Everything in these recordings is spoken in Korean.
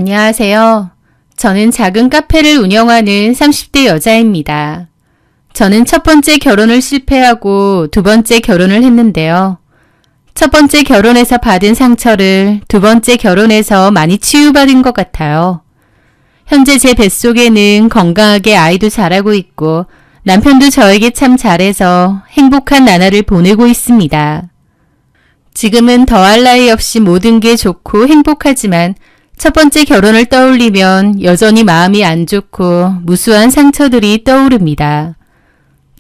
안녕하세요. 저는 작은 카페를 운영하는 30대 여자입니다. 저는 첫 번째 결혼을 실패하고 두 번째 결혼을 했는데요. 첫 번째 결혼에서 받은 상처를 두 번째 결혼에서 많이 치유받은 것 같아요. 현재 제 뱃속에는 건강하게 아이도 자라고 있고 남편도 저에게 참 잘해서 행복한 나날을 보내고 있습니다. 지금은 더할 나위 없이 모든 게 좋고 행복하지만 첫 번째 결혼을 떠올리면 여전히 마음이 안 좋고 무수한 상처들이 떠오릅니다.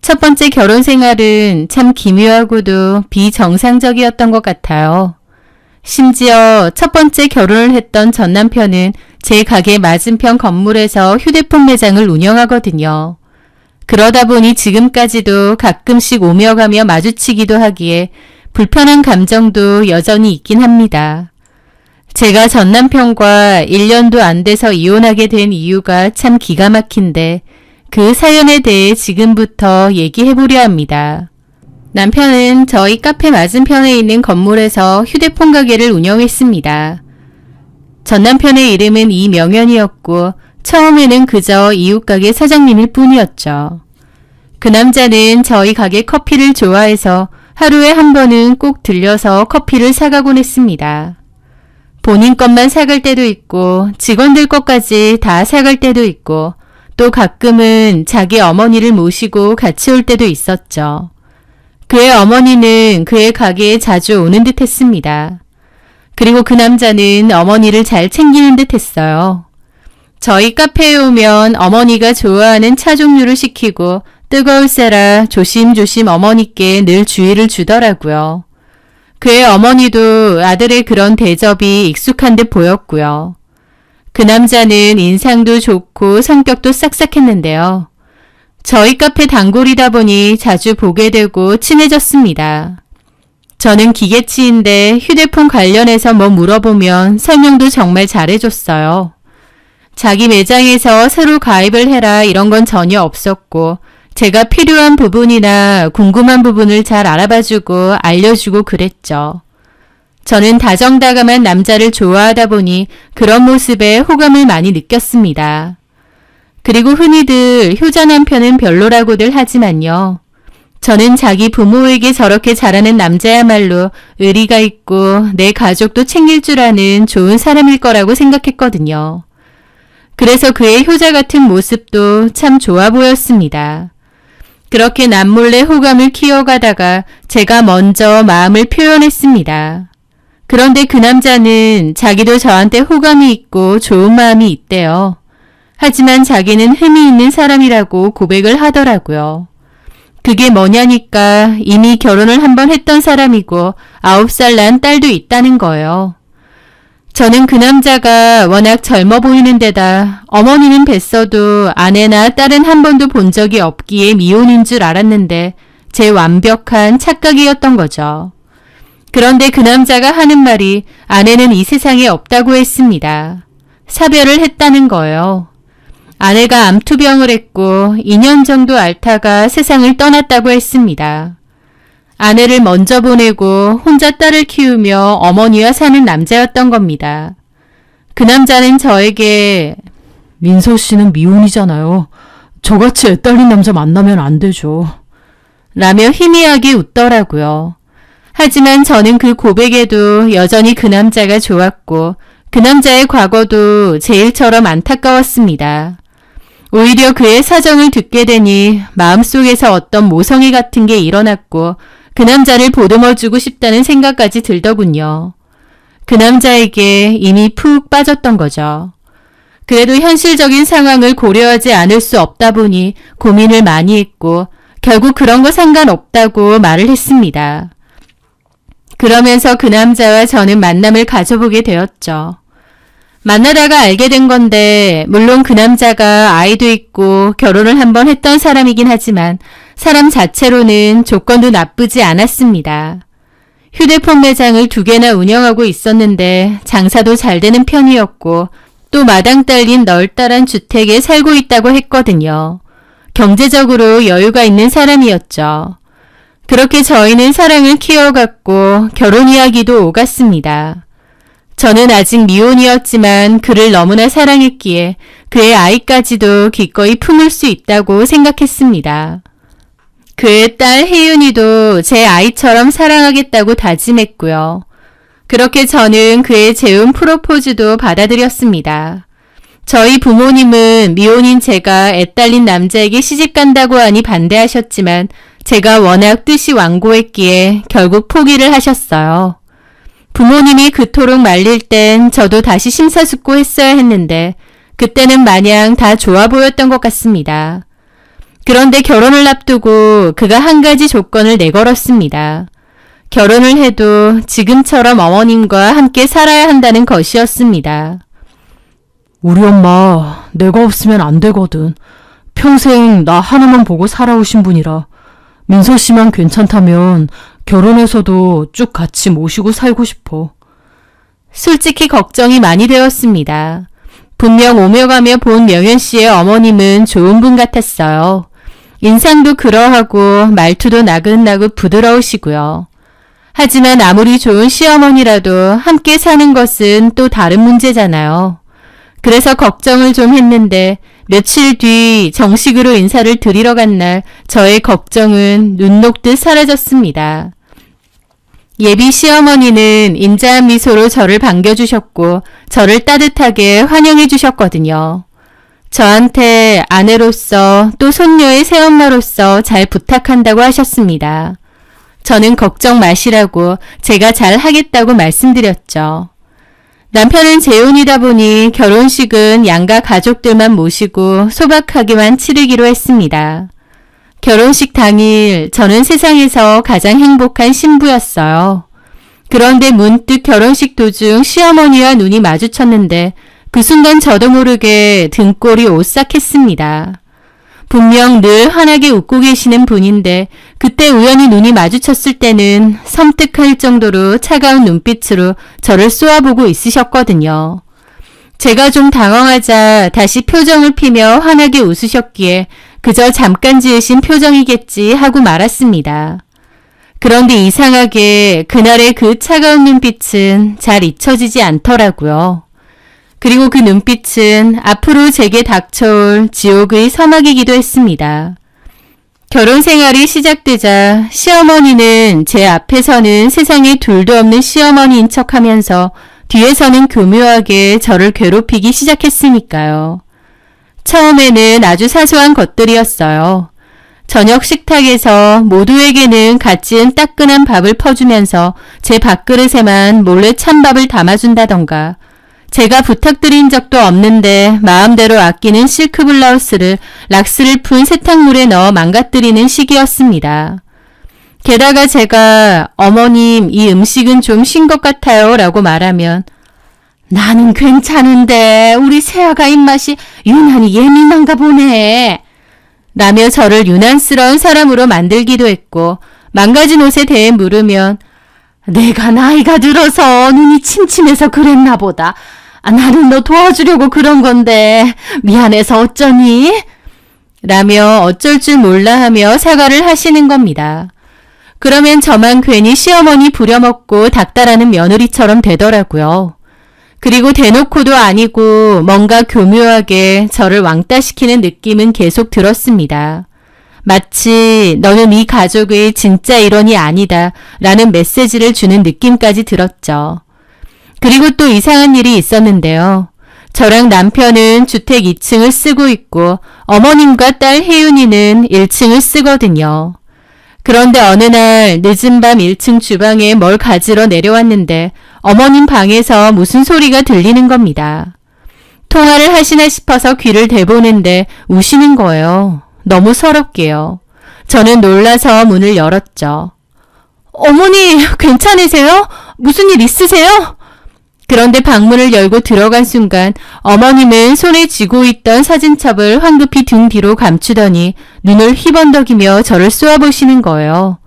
첫 번째 결혼 생활은 참 기묘하고도 비정상적이었던 것 같아요. 심지어 첫 번째 결혼을 했던 전 남편은 제 가게 맞은편 건물에서 휴대폰 매장을 운영하거든요. 그러다 보니 지금까지도 가끔씩 오며 가며 마주치기도 하기에 불편한 감정도 여전히 있긴 합니다. 제가 전 남편과 1년도 안 돼서 이혼하게 된 이유가 참 기가 막힌데 그 사연에 대해 지금부터 얘기해보려 합니다. 남편은 저희 카페 맞은편에 있는 건물에서 휴대폰 가게를 운영했습니다. 전 남편의 이름은 이명현이었고 처음에는 그저 이웃가게 사장님일 뿐이었죠. 그 남자는 저희 가게 커피를 좋아해서 하루에 한 번은 꼭 들려서 커피를 사가곤 했습니다. 본인 것만 사갈 때도 있고 직원들 것까지 다 사갈 때도 있고 또 가끔은 자기 어머니를 모시고 같이 올 때도 있었죠. 그의 어머니는 그의 가게에 자주 오는 듯 했습니다. 그리고 그 남자는 어머니를 잘 챙기는 듯 했어요. 저희 카페에 오면 어머니가 좋아하는 차 종류를 시키고 뜨거울세라 조심조심 어머니께 늘 주의를 주더라고요. 그의 어머니도 아들의 그런 대접이 익숙한 듯 보였고요. 그 남자는 인상도 좋고 성격도 싹싹했는데요. 저희 카페 단골이다 보니 자주 보게 되고 친해졌습니다. 저는 기계치인데 휴대폰 관련해서 뭐 물어보면 설명도 정말 잘해줬어요. 자기 매장에서 새로 가입을 해라 이런 건 전혀 없었고 제가 필요한 부분이나 궁금한 부분을 잘 알아봐주고 알려주고 그랬죠. 저는 다정다감한 남자를 좋아하다 보니 그런 모습에 호감을 많이 느꼈습니다. 그리고 흔히들 효자 남편은 별로라고들 하지만요. 저는 자기 부모에게 저렇게 잘하는 남자야말로 의리가 있고 내 가족도 챙길 줄 아는 좋은 사람일 거라고 생각했거든요. 그래서 그의 효자 같은 모습도 참 좋아 보였습니다. 그렇게 남몰래 호감을 키워가다가 제가 먼저 마음을 표현했습니다. 그런데 그 남자는 자기도 저한테 호감이 있고 좋은 마음이 있대요. 하지만 자기는 흠이 있는 사람이라고 고백을 하더라고요. 그게 뭐냐니까 이미 결혼을 한 번 했던 사람이고 9살 난 딸도 있다는 거예요. 저는 그 남자가 워낙 젊어 보이는 데다 어머니는 뵀어도 아내나 딸은 한 번도 본 적이 없기에 미혼인 줄 알았는데 제 완벽한 착각이었던 거죠. 그런데 그 남자가 하는 말이 아내는 이 세상에 없다고 했습니다. 사별을 했다는 거예요. 아내가 암투병을 했고 2년 정도 앓다가 세상을 떠났다고 했습니다. 아내를 먼저 보내고 혼자 딸을 키우며 어머니와 사는 남자였던 겁니다. 그 남자는 저에게 민서 씨는 미혼이잖아요. 저같이 애 딸린 남자 만나면 안 되죠. 라며 희미하게 웃더라고요. 하지만 저는 그 고백에도 여전히 그 남자가 좋았고 그 남자의 과거도 제 일처럼 안타까웠습니다. 오히려 그의 사정을 듣게 되니 마음속에서 어떤 모성애 같은 게 일어났고 그 남자를 보듬어주고 싶다는 생각까지 들더군요. 그 남자에게 이미 푹 빠졌던 거죠. 그래도 현실적인 상황을 고려하지 않을 수 없다 보니 고민을 많이 했고 결국 그런 거 상관없다고 말을 했습니다. 그러면서 그 남자와 저는 만남을 가져보게 되었죠. 만나다가 알게 된 건데 물론 그 남자가 아이도 있고 결혼을 한 번 했던 사람이긴 하지만 사람 자체로는 조건도 나쁘지 않았습니다. 휴대폰 매장을 2개나 운영하고 있었는데 장사도 잘 되는 편이었고 또 마당 딸린 널따란 주택에 살고 있다고 했거든요. 경제적으로 여유가 있는 사람이었죠. 그렇게 저희는 사랑을 키워갔고 결혼 이야기도 오갔습니다. 저는 아직 미혼이었지만 그를 너무나 사랑했기에 그의 아이까지도 기꺼이 품을 수 있다고 생각했습니다. 그의 딸 혜윤이도 제 아이처럼 사랑하겠다고 다짐했고요. 그렇게 저는 그의 재혼 프로포즈도 받아들였습니다. 저희 부모님은 미혼인 제가 애딸린 남자에게 시집간다고 하니 반대하셨지만 제가 워낙 뜻이 완고했기에 결국 포기를 하셨어요. 부모님이 그토록 말릴 땐 저도 다시 심사숙고했어야 했는데 그때는 마냥 다 좋아 보였던 것 같습니다. 그런데 결혼을 앞두고 그가 한 가지 조건을 내걸었습니다. 결혼을 해도 지금처럼 어머님과 함께 살아야 한다는 것이었습니다. 우리 엄마 내가 없으면 안 되거든. 평생 나 하나만 보고 살아오신 분이라 민서 씨만 괜찮다면 결혼해서도 쭉 같이 모시고 살고 싶어. 솔직히 걱정이 많이 되었습니다. 분명 오며 가며 본 명현 씨의 어머님은 좋은 분 같았어요. 인상도 그러하고 말투도 나긋나긋 부드러우시고요. 하지만 아무리 좋은 시어머니라도 함께 사는 것은 또 다른 문제잖아요. 그래서 걱정을 좀 했는데 며칠 뒤 정식으로 인사를 드리러 간 날 저의 걱정은 눈 녹듯 사라졌습니다. 예비 시어머니는 인자한 미소로 저를 반겨주셨고 저를 따뜻하게 환영해 주셨거든요. 저한테 아내로서 또 손녀의 새엄마로서 잘 부탁한다고 하셨습니다. 저는 걱정 마시라고 제가 잘 하겠다고 말씀드렸죠. 남편은 재혼이다 보니 결혼식은 양가 가족들만 모시고 소박하게만 치르기로 했습니다. 결혼식 당일 저는 세상에서 가장 행복한 신부였어요. 그런데 문득 결혼식 도중 시어머니와 눈이 마주쳤는데 그 순간 저도 모르게 등골이 오싹했습니다. 분명 늘 환하게 웃고 계시는 분인데 그때 우연히 눈이 마주쳤을 때는 섬뜩할 정도로 차가운 눈빛으로 저를 쏘아보고 있으셨거든요. 제가 좀 당황하자 다시 표정을 피며 환하게 웃으셨기에 그저 잠깐 지으신 표정이겠지 하고 말았습니다. 그런데 이상하게 그날의 그 차가운 눈빛은 잘 잊혀지지 않더라고요. 그리고 그 눈빛은 앞으로 제게 닥쳐올 지옥의 서막이기도 했습니다. 결혼 생활이 시작되자 시어머니는 제 앞에서는 세상에 둘도 없는 시어머니인 척하면서 뒤에서는 교묘하게 저를 괴롭히기 시작했으니까요. 처음에는 아주 사소한 것들이었어요. 저녁 식탁에서 모두에게는 갓 지은 따끈한 밥을 퍼주면서 제 밥그릇에만 몰래 찬밥을 담아준다던가 제가 부탁드린 적도 없는데 마음대로 아끼는 실크 블라우스를 락스를 푼 세탁물에 넣어 망가뜨리는 시기였습니다. 게다가 제가 어머님 이 음식은 좀 신 것 같아요 라고 말하면 나는 괜찮은데 우리 세아가 입맛이 유난히 예민한가 보네 라며 저를 유난스러운 사람으로 만들기도 했고 망가진 옷에 대해 물으면 내가 나이가 들어서 눈이 침침해서 그랬나 보다. 나는 너 도와주려고 그런 건데 미안해서 어쩌니? 라며 어쩔 줄 몰라 하며 사과를 하시는 겁니다. 그러면 저만 괜히 시어머니 부려먹고 닥달하는 며느리처럼 되더라고요. 그리고 대놓고도 아니고 뭔가 교묘하게 저를 왕따시키는 느낌은 계속 들었습니다. 마치 너는 이 가족의 진짜 일원이 아니다 라는 메시지를 주는 느낌까지 들었죠. 그리고 또 이상한 일이 있었는데요. 저랑 남편은 주택 2층을 쓰고 있고 어머님과 딸 혜윤이는 1층을 쓰거든요. 그런데 어느 날 늦은 밤 1층 주방에 뭘 가지러 내려왔는데 어머님 방에서 무슨 소리가 들리는 겁니다. 통화를 하시나 싶어서 귀를 대보는데 우시는 거예요. 너무 서럽게요. 저는 놀라서 문을 열었죠. 어머니 괜찮으세요? 무슨 일 있으세요? 그런데 방문을 열고 들어간 순간 어머님은 손에 쥐고 있던 사진첩을 황급히 등 뒤로 감추더니 눈을 휘번덕이며 저를 쏘아보시는 거예요.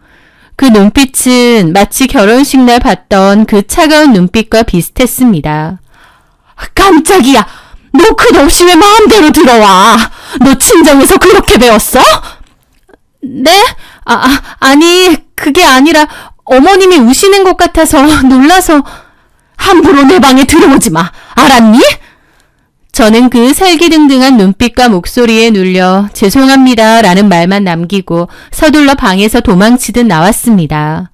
그 눈빛은 마치 결혼식 날 봤던 그 차가운 눈빛과 비슷했습니다. 깜짝이야! 너 끝없이 왜 마음대로 들어와? 너 친정에서 그렇게 배웠어? 네? 아니 그게 아니라 어머님이 우시는 것 같아서 놀라서... 함부로 내 방에 들어오지 마. 알았니? 저는 그 살기등등한 눈빛과 목소리에 눌려 죄송합니다 라는 말만 남기고 서둘러 방에서 도망치듯 나왔습니다.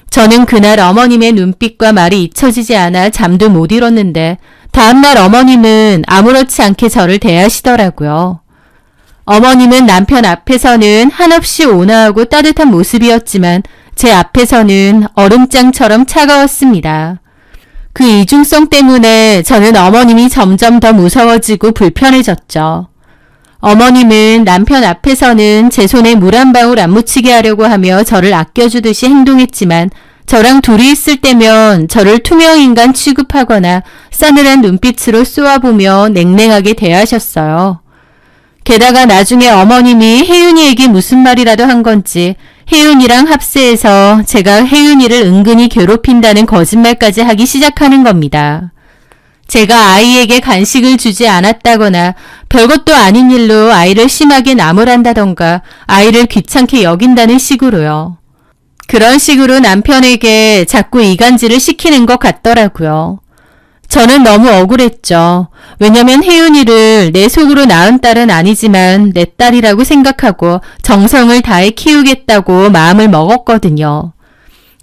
저는 그날 어머님의 눈빛과 말이 잊혀지지 않아 잠도 못 이뤘는데 다음날 어머님은 아무렇지 않게 저를 대하시더라고요. 어머님은 남편 앞에서는 한없이 온화하고 따뜻한 모습이었지만 제 앞에서는 얼음장처럼 차가웠습니다. 그 이중성 때문에 저는 어머님이 점점 더 무서워지고 불편해졌죠. 어머님은 남편 앞에서는 제 손에 물 한 방울 안 묻히게 하려고 하며 저를 아껴주듯이 행동했지만 저랑 둘이 있을 때면 저를 투명인간 취급하거나 싸늘한 눈빛으로 쏘아보며 냉랭하게 대하셨어요. 게다가 나중에 어머님이 혜윤이에게 무슨 말이라도 한 건지 혜윤이랑 합세해서 제가 혜윤이를 은근히 괴롭힌다는 거짓말까지 하기 시작하는 겁니다. 제가 아이에게 간식을 주지 않았다거나 별것도 아닌 일로 아이를 심하게 나무란다던가 아이를 귀찮게 여긴다는 식으로요. 그런 식으로 남편에게 자꾸 이간질을 시키는 것 같더라고요. 저는 너무 억울했죠. 왜냐면 혜윤이를 내 속으로 낳은 딸은 아니지만 내 딸이라고 생각하고 정성을 다해 키우겠다고 마음을 먹었거든요.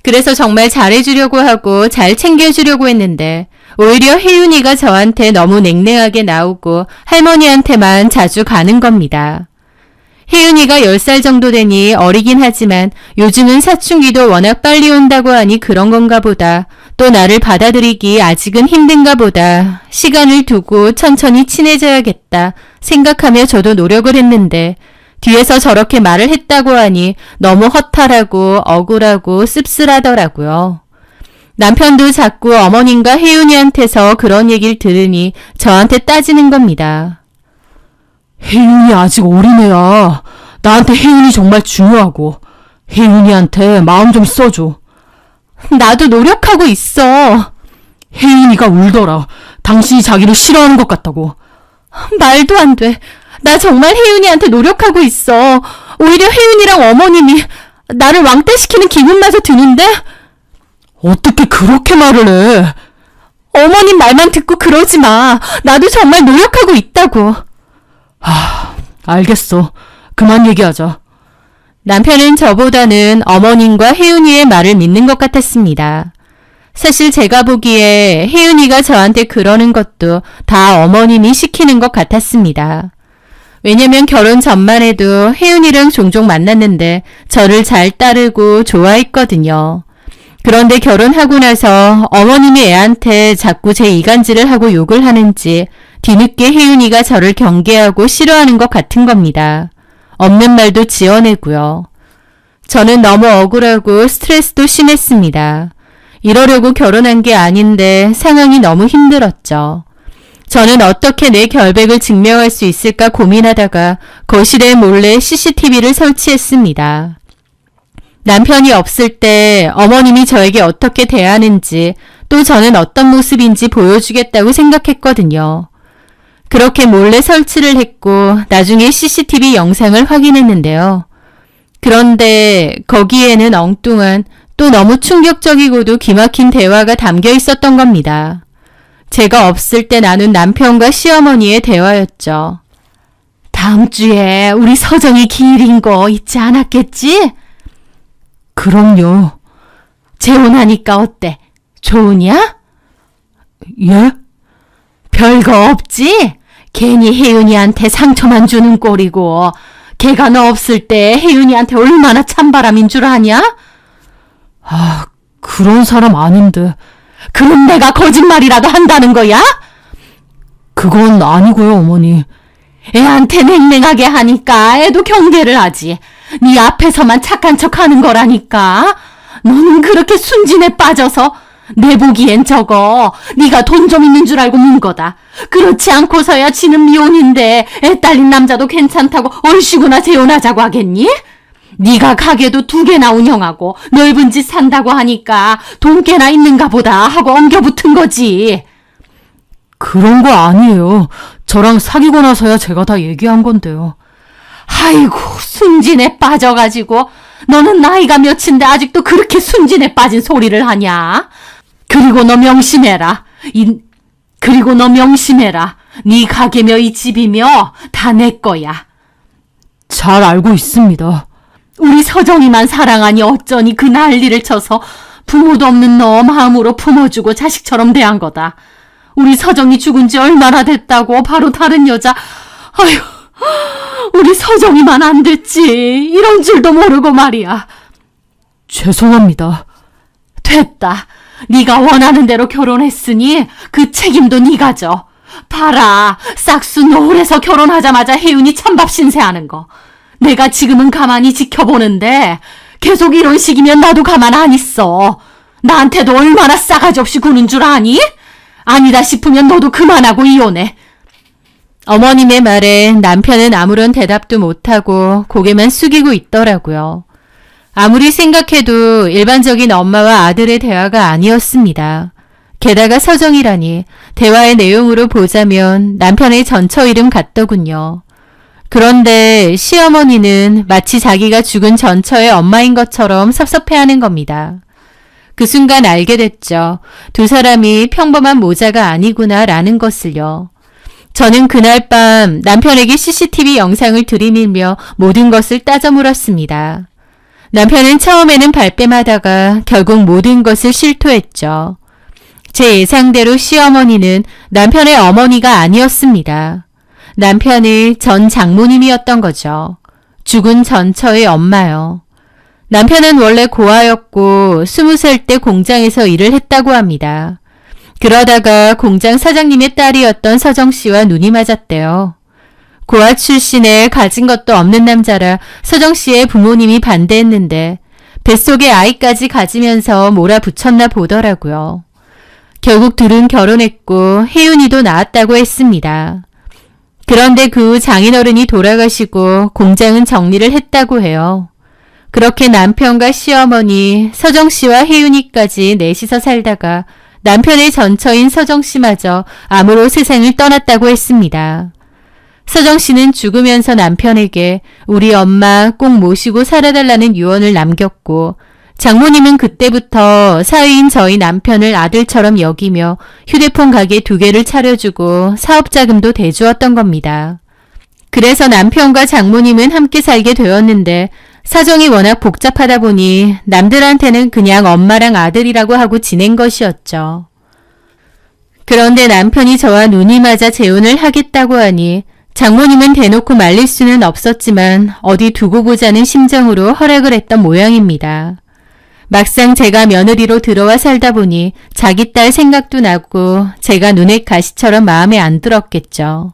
그래서 정말 잘해주려고 하고 잘 챙겨주려고 했는데 오히려 혜윤이가 저한테 너무 냉랭하게 나오고 할머니한테만 자주 가는 겁니다. 혜윤이가 10살 정도 되니 어리긴 하지만 요즘은 사춘기도 워낙 빨리 온다고 하니 그런 건가 보다. 또 나를 받아들이기 아직은 힘든가 보다. 시간을 두고 천천히 친해져야겠다 생각하며 저도 노력을 했는데 뒤에서 저렇게 말을 했다고 하니 너무 허탈하고 억울하고 씁쓸하더라고요. 남편도 자꾸 어머님과 혜윤이한테서 그런 얘기를 들으니 저한테 따지는 겁니다. 혜윤이 아직 어린애야. 나한테 혜윤이 정말 중요하고 혜윤이한테 마음 좀 써줘. 나도 노력하고 있어. 혜윤이가 울더라. 당신이 자기를 싫어하는 것 같다고. 말도 안 돼. 나 정말 혜윤이한테 노력하고 있어. 오히려 혜윤이랑 어머님이 나를 왕따시키는 기분마저 드는데? 어떻게 그렇게 말을 해? 어머님 말만 듣고 그러지 마. 나도 정말 노력하고 있다고. 알겠어. 그만 얘기하자. 남편은 저보다는 어머님과 혜윤이의 말을 믿는 것 같았습니다. 사실 제가 보기에 혜윤이가 저한테 그러는 것도 다 어머님이 시키는 것 같았습니다. 왜냐면 결혼 전만 해도 혜윤이랑 종종 만났는데 저를 잘 따르고 좋아했거든요. 그런데 결혼하고 나서 어머님이 애한테 자꾸 제 이간질을 하고 욕을 하는지 뒤늦게 혜윤이가 저를 경계하고 싫어하는 것 같은 겁니다. 없는 말도 지어내고요. 저는 너무 억울하고 스트레스도 심했습니다. 이러려고 결혼한 게 아닌데 상황이 너무 힘들었죠. 저는 어떻게 내 결백을 증명할 수 있을까 고민하다가 거실에 몰래 CCTV를 설치했습니다. 남편이 없을 때 어머님이 저에게 어떻게 대하는지 또 저는 어떤 모습인지 보여주겠다고 생각했거든요. 그렇게 몰래 설치를 했고 나중에 CCTV 영상을 확인했는데요. 그런데 거기에는 엉뚱한 또 너무 충격적이고도 기막힌 대화가 담겨 있었던 겁니다. 제가 없을 때 나눈 남편과 시어머니의 대화였죠. 다음 주에 우리 서정이 기일인 거 잊지 않았겠지? 그럼요. 재혼하니까 어때? 좋으냐? 예? 별거 없지? 괜히 혜윤이한테 상처만 주는 꼴이고 걔가 너 없을 때 혜윤이한테 얼마나 찬바람인 줄 아냐? 그런 사람 아닌데. 그럼 내가 거짓말이라도 한다는 거야? 그건 아니고요, 어머니. 애한테 냉랭하게 하니까 애도 경계를 하지. 네 앞에서만 착한 척하는 거라니까. 너는 그렇게 순진에 빠져서 내 보기엔 저거 네가 돈 좀 있는 줄 알고 문 거다. 그렇지 않고서야 지는 미혼인데 애 딸린 남자도 괜찮다고 얼씨구나 재혼하자고 하겠니? 네가 가게도 2개나 운영하고 넓은 집 산다고 하니까 돈 꽤나 있는가 보다 하고 엉겨붙은 거지. 그런 거 아니에요. 저랑 사귀고 나서야 제가 다 얘기한 건데요. 아이고 순진에 빠져가지고 너는 나이가 몇인데 아직도 그렇게 순진에 빠진 소리를 하냐? 그리고 너 명심해라. 그리고 너 명심해라. 네 가게며 이 집이며 다 내 거야. 잘 알고 있습니다. 우리 서정이만 사랑하니 어쩌니 그 난리를 쳐서 부모도 없는 너 마음으로 품어주고 자식처럼 대한 거다. 우리 서정이 죽은 지 얼마나 됐다고 바로 다른 여자. 아휴, 우리 서정이만 안 됐지. 이런 줄도 모르고 말이야. 죄송합니다. 됐다. 네가 원하는 대로 결혼했으니 그 책임도 네가 져. 봐라. 싹수 노을에서 결혼하자마자 혜윤이 찬밥 신세하는 거. 내가 지금은 가만히 지켜보는데 계속 이런 식이면 나도 가만 안 있어. 나한테도 얼마나 싸가지 없이 구는 줄 아니? 아니다 싶으면 너도 그만하고 이혼해. 어머님의 말에 남편은 아무런 대답도 못하고 고개만 숙이고 있더라고요. 아무리 생각해도 일반적인 엄마와 아들의 대화가 아니었습니다. 게다가 서정이라니 대화의 내용으로 보자면 남편의 전처 이름 같더군요. 그런데 시어머니는 마치 자기가 죽은 전처의 엄마인 것처럼 섭섭해하는 겁니다. 그 순간 알게 됐죠. 두 사람이 평범한 모자가 아니구나라는 것을요. 저는 그날 밤 남편에게 CCTV 영상을 들이밀며 모든 것을 따져 물었습니다. 남편은 처음에는 발뺌하다가 결국 모든 것을 실토했죠. 제 예상대로 시어머니는 남편의 어머니가 아니었습니다. 남편의 전 장모님이었던 거죠. 죽은 전처의 엄마요. 남편은 원래 고아였고 20살 때 공장에서 일을 했다고 합니다. 그러다가 공장 사장님의 딸이었던 서정 씨와 눈이 맞았대요. 고아 출신에 가진 것도 없는 남자라 서정 씨의 부모님이 반대했는데 뱃속에 아이까지 가지면서 몰아붙였나 보더라고요. 결국 둘은 결혼했고 혜윤이도 낳았다고 했습니다. 그런데 그 후 장인어른이 돌아가시고 공장은 정리를 했다고 해요. 그렇게 남편과 시어머니, 서정 씨와 혜윤이까지 넷이서 살다가 남편의 전처인 서정 씨마저 암으로 세상을 떠났다고 했습니다. 서정 씨는 죽으면서 남편에게 우리 엄마 꼭 모시고 살아달라는 유언을 남겼고 장모님은 그때부터 사위인 저희 남편을 아들처럼 여기며 휴대폰 가게 2개를 차려주고 사업자금도 대주었던 겁니다. 그래서 남편과 장모님은 함께 살게 되었는데 사정이 워낙 복잡하다 보니 남들한테는 그냥 엄마랑 아들이라고 하고 지낸 것이었죠. 그런데 남편이 저와 눈이 맞아 재혼을 하겠다고 하니 장모님은 대놓고 말릴 수는 없었지만 어디 두고 보자는 심정으로 허락을 했던 모양입니다. 막상 제가 며느리로 들어와 살다 보니 자기 딸 생각도 나고 제가 눈에 가시처럼 마음에 안 들었겠죠.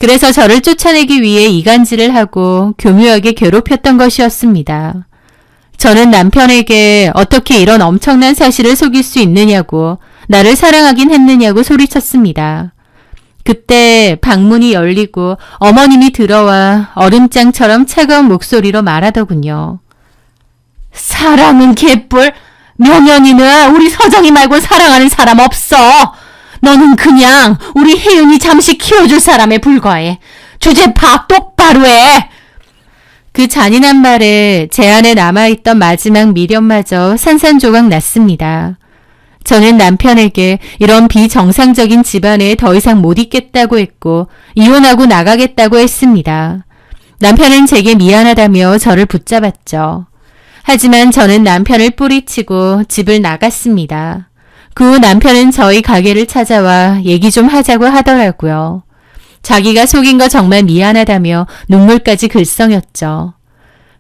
그래서 저를 쫓아내기 위해 이간질을 하고 교묘하게 괴롭혔던 것이었습니다. 저는 남편에게 어떻게 이런 엄청난 사실을 속일 수 있느냐고 나를 사랑하긴 했느냐고 소리쳤습니다. 그때 방문이 열리고 어머님이 들어와 얼음장처럼 차가운 목소리로 말하더군요. 사랑은 개뿔. 명연이는 우리 서정이 말고 사랑하는 사람 없어. 너는 그냥 우리 혜윤이 잠시 키워줄 사람에 불과해. 주제 파악 똑바로 해. 그 잔인한 말에 제 안에 남아있던 마지막 미련마저 산산조각 났습니다. 저는 남편에게 이런 비정상적인 집안에 더 이상 못 있겠다고 했고 이혼하고 나가겠다고 했습니다. 남편은 제게 미안하다며 저를 붙잡았죠. 하지만 저는 남편을 뿌리치고 집을 나갔습니다. 그 후 남편은 저희 가게를 찾아와 얘기 좀 하자고 하더라고요. 자기가 속인 거 정말 미안하다며 눈물까지 글썽였죠.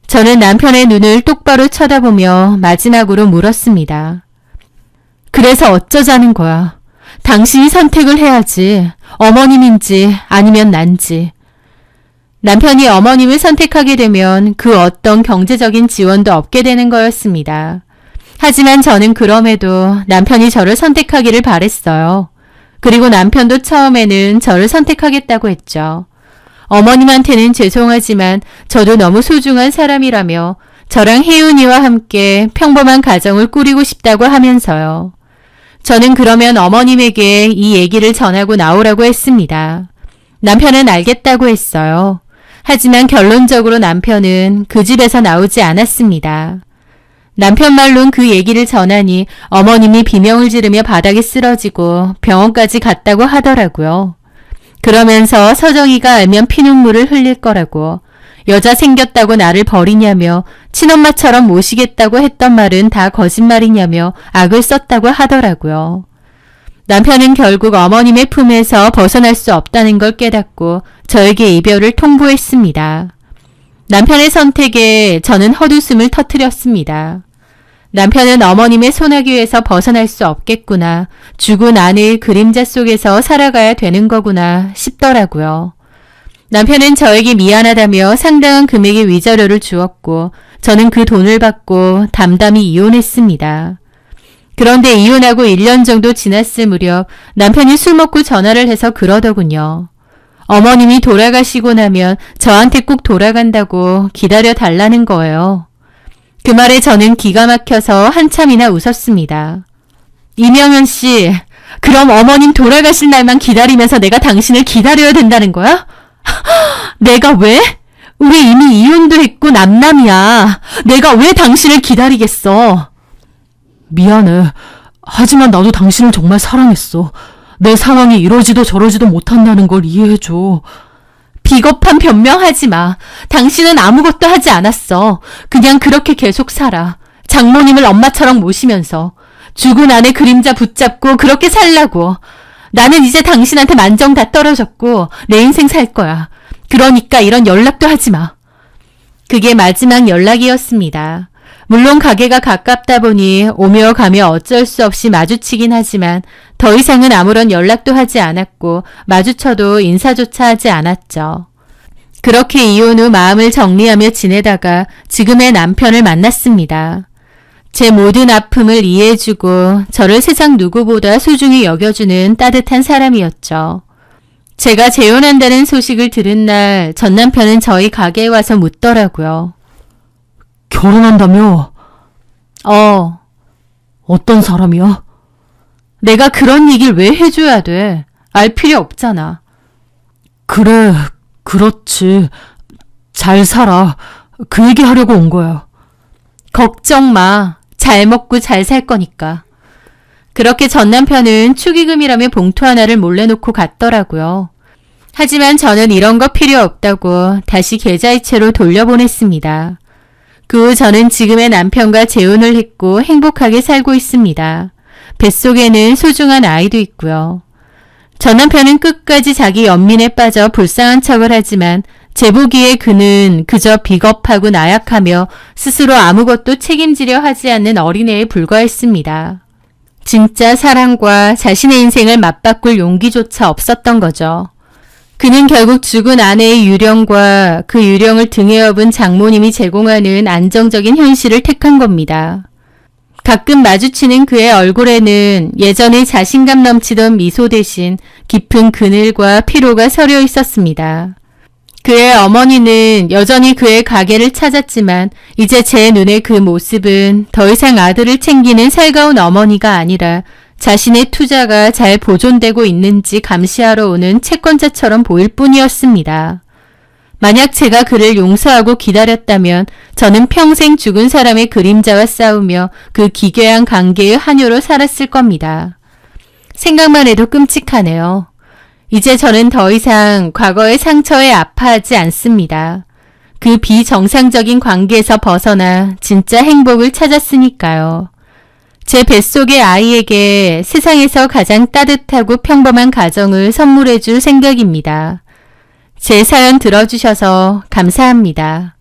저는 남편의 눈을 똑바로 쳐다보며 마지막으로 물었습니다. 그래서 어쩌자는 거야. 당신이 선택을 해야지. 어머님인지 아니면 난지. 남편이 어머님을 선택하게 되면 그 어떤 경제적인 지원도 없게 되는 거였습니다. 하지만 저는 그럼에도 남편이 저를 선택하기를 바랬어요. 그리고 남편도 처음에는 저를 선택하겠다고 했죠. 어머님한테는 죄송하지만 저도 너무 소중한 사람이라며 저랑 혜윤이와 함께 평범한 가정을 꾸리고 싶다고 하면서요. 저는 그러면 어머님에게 이 얘기를 전하고 나오라고 했습니다. 남편은 알겠다고 했어요. 하지만 결론적으로 남편은 그 집에서 나오지 않았습니다. 남편 말론 그 얘기를 전하니 어머님이 비명을 지르며 바닥에 쓰러지고 병원까지 갔다고 하더라고요. 그러면서 서정이가 알면 피눈물을 흘릴 거라고, 여자 생겼다고 나를 버리냐며, 친엄마처럼 모시겠다고 했던 말은 다 거짓말이냐며 악을 썼다고 하더라고요. 남편은 결국 어머님의 품에서 벗어날 수 없다는 걸 깨닫고 저에게 이별을 통보했습니다. 남편의 선택에 저는 헛웃음을 터뜨렸습니다. 남편은 어머님의 소나기에서 벗어날 수 없겠구나, 죽은 아내의 그림자 속에서 살아가야 되는 거구나 싶더라고요. 남편은 저에게 미안하다며 상당한 금액의 위자료를 주었고 저는 그 돈을 받고 담담히 이혼했습니다. 그런데 이혼하고 1년 정도 지났을 무렵 남편이 술 먹고 전화를 해서 그러더군요. 어머님이 돌아가시고 나면 저한테 꼭 돌아간다고 기다려 달라는 거예요. 그 말에 저는 기가 막혀서 한참이나 웃었습니다. 이명현 씨, 그럼 어머님 돌아가실 날만 기다리면서 내가 당신을 기다려야 된다는 거야? 내가 왜? 우리 이미 이혼도 했고 남남이야. 내가 왜 당신을 기다리겠어? 미안해. 하지만 나도 당신을 정말 사랑했어. 내 상황이 이러지도 저러지도 못한다는 걸 이해해줘. 비겁한 변명하지 마. 당신은 아무것도 하지 않았어. 그냥 그렇게 계속 살아. 장모님을 엄마처럼 모시면서. 죽은 아내 그림자 붙잡고 그렇게 살라고. 나는 이제 당신한테 만정 다 떨어졌고 내 인생 살 거야. 그러니까 이런 연락도 하지 마. 그게 마지막 연락이었습니다. 물론 가게가 가깝다 보니 오며 가며 어쩔 수 없이 마주치긴 하지만 더 이상은 아무런 연락도 하지 않았고 마주쳐도 인사조차 하지 않았죠. 그렇게 이혼 후 마음을 정리하며 지내다가 지금의 남편을 만났습니다. 제 모든 아픔을 이해해주고 저를 세상 누구보다 소중히 여겨주는 따뜻한 사람이었죠. 제가 재혼한다는 소식을 들은 날 전 남편은 저희 가게에 와서 묻더라고요. 결혼한다며? 어떤 사람이야? 내가 그런 얘기를 왜 해줘야 돼? 알 필요 없잖아. 그래, 그렇지. 잘 살아. 그 얘기 하려고 온 거야. 걱정 마. 잘 먹고 잘 살 거니까. 그렇게 전 남편은 축의금이라며 봉투 하나를 몰래 놓고 갔더라고요. 하지만 저는 이런 거 필요 없다고 다시 계좌이체로 돌려보냈습니다. 그 후 저는 지금의 남편과 재혼을 했고 행복하게 살고 있습니다. 뱃속에는 소중한 아이도 있고요. 전 남편은 끝까지 자기 연민에 빠져 불쌍한 척을 하지만 제 보기에 그는 그저 비겁하고 나약하며 스스로 아무것도 책임지려 하지 않는 어린애에 불과했습니다. 진짜 사랑과 자신의 인생을 맞바꿀 용기조차 없었던 거죠. 그는 결국 죽은 아내의 유령과 그 유령을 등에 업은 장모님이 제공하는 안정적인 현실을 택한 겁니다. 가끔 마주치는 그의 얼굴에는 예전에 자신감 넘치던 미소 대신 깊은 그늘과 피로가 서려 있었습니다. 그의 어머니는 여전히 그의 가게를 찾았지만 이제 제 눈에 그 모습은 더 이상 아들을 챙기는 살가운 어머니가 아니라 자신의 투자가 잘 보존되고 있는지 감시하러 오는 채권자처럼 보일 뿐이었습니다. 만약 제가 그를 용서하고 기다렸다면 저는 평생 죽은 사람의 그림자와 싸우며 그 기괴한 관계의 한요로 살았을 겁니다. 생각만 해도 끔찍하네요. 이제 저는 더 이상 과거의 상처에 아파하지 않습니다. 그 비정상적인 관계에서 벗어나 진짜 행복을 찾았으니까요. 제 뱃속의 아이에게 세상에서 가장 따뜻하고 평범한 가정을 선물해 줄 생각입니다. 제 사연 들어주셔서 감사합니다.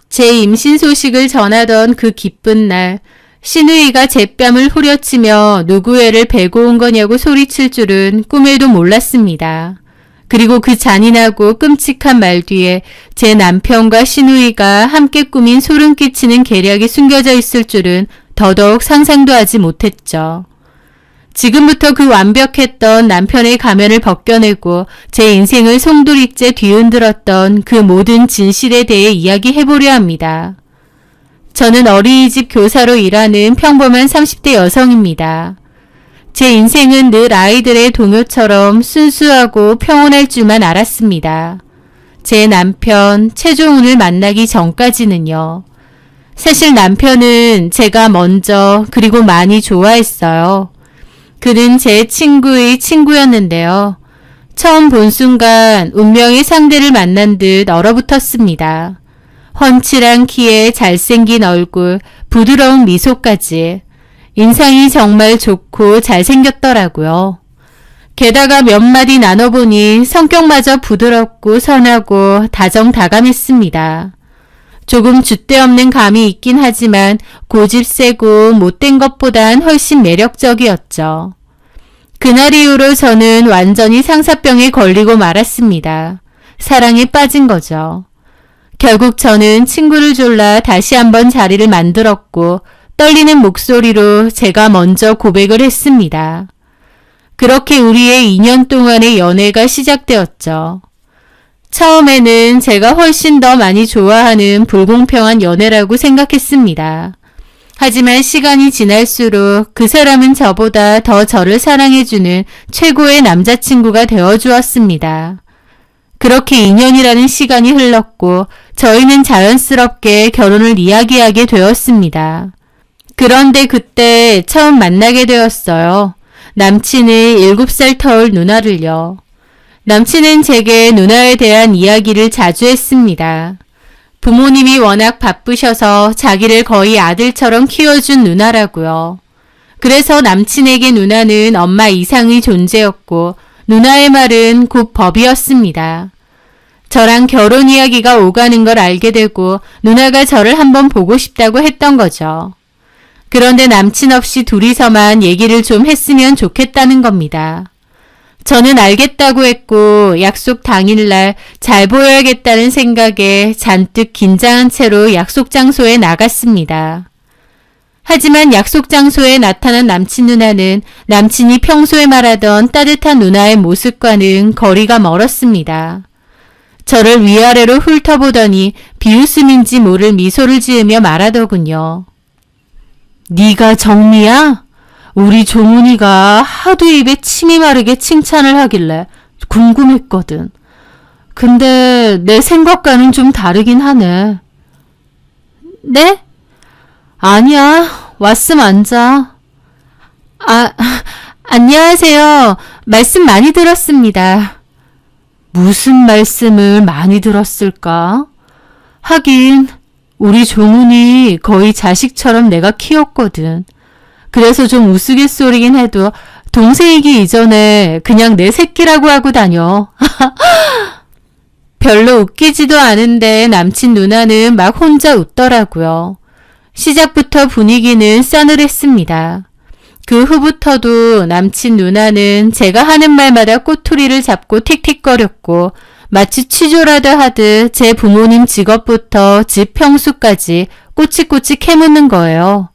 제 임신 소식을 전하던 그 기쁜 날, 시누이가 제 뺨을 후려치며 누구 애를 베고 온 거냐고 소리칠 줄은 꿈에도 몰랐습니다. 그리고 그 잔인하고 끔찍한 말 뒤에 제 남편과 시누이가 함께 꾸민 소름 끼치는 계략이 숨겨져 있을 줄은 더더욱 상상도 하지 못했죠. 지금부터 그 완벽했던 남편의 가면을 벗겨내고 제 인생을 송두리째 뒤흔들었던 그 모든 진실에 대해 이야기해보려 합니다. 저는 어린이집 교사로 일하는 평범한 30대 여성입니다. 제 인생은 늘 아이들의 동요처럼 순수하고 평온할 줄만 알았습니다. 제 남편 최종훈을 만나기 전까지는요. 사실 남편은 제가 먼저 그리고 많이 좋아했어요. 그는 제 친구의 친구였는데요. 처음 본 순간 운명의 상대를 만난 듯 얼어붙었습니다. 훤칠한 키에 잘생긴 얼굴, 부드러운 미소까지. 인상이 정말 좋고 잘생겼더라고요. 게다가 몇 마디 나눠보니 성격마저 부드럽고 선하고 다정다감했습니다. 조금 줏대없는 감이 있긴 하지만 고집 세고 못된 것보단 훨씬 매력적이었죠. 그날 이후로 저는 완전히 상사병에 걸리고 말았습니다. 사랑에 빠진 거죠. 결국 저는 친구를 졸라 다시 한번 자리를 만들었고 떨리는 목소리로 제가 먼저 고백을 했습니다. 그렇게 우리의 2년 동안의 연애가 시작되었죠. 처음에는 제가 훨씬 더 많이 좋아하는 불공평한 연애라고 생각했습니다. 하지만 시간이 지날수록 그 사람은 저보다 더 저를 사랑해주는 최고의 남자친구가 되어주었습니다. 그렇게 2년이라는 시간이 흘렀고 저희는 자연스럽게 결혼을 이야기하게 되었습니다. 그런데 그때 처음 만나게 되었어요. 남친의 7살 터울 누나를요. 남친은 제게 누나에 대한 이야기를 자주 했습니다. 부모님이 워낙 바쁘셔서 자기를 거의 아들처럼 키워준 누나라고요. 그래서 남친에게 누나는 엄마 이상의 존재였고 누나의 말은 곧 법이었습니다. 저랑 결혼 이야기가 오가는 걸 알게 되고 누나가 저를 한번 보고 싶다고 했던 거죠. 그런데 남친 없이 둘이서만 얘기를 좀 했으면 좋겠다는 겁니다. 저는 알겠다고 했고 약속 당일날 잘 보여야겠다는 생각에 잔뜩 긴장한 채로 약속 장소에 나갔습니다. 하지만 약속 장소에 나타난 남친 누나는 남친이 평소에 말하던 따뜻한 누나의 모습과는 거리가 멀었습니다. 저를 위아래로 훑어보더니 비웃음인지 모를 미소를 지으며 말하더군요. 네가 정미야? 우리 종훈이가 하도 입에 침이 마르게 칭찬을 하길래 궁금했거든. 근데 내 생각과는 좀 다르긴 하네. 네? 아니야. 왔음 앉아. 안녕하세요. 말씀 많이 들었습니다. 무슨 말씀을 많이 들었을까? 하긴 우리 종훈이 거의 자식처럼 내가 키웠거든. 그래서 좀 우스갯소리긴 해도 동생이기 이전에 그냥 내 새끼라고 하고 다녀. 별로 웃기지도 않은데 남친 누나는 막 혼자 웃더라고요. 시작부터 분위기는 싸늘했습니다. 그 후부터도 남친 누나는 제가 하는 말마다 꼬투리를 잡고 틱틱거렸고 마치 취조라도 하듯 제 부모님 직업부터 집 평수까지 꼬치꼬치 캐묻는 거예요.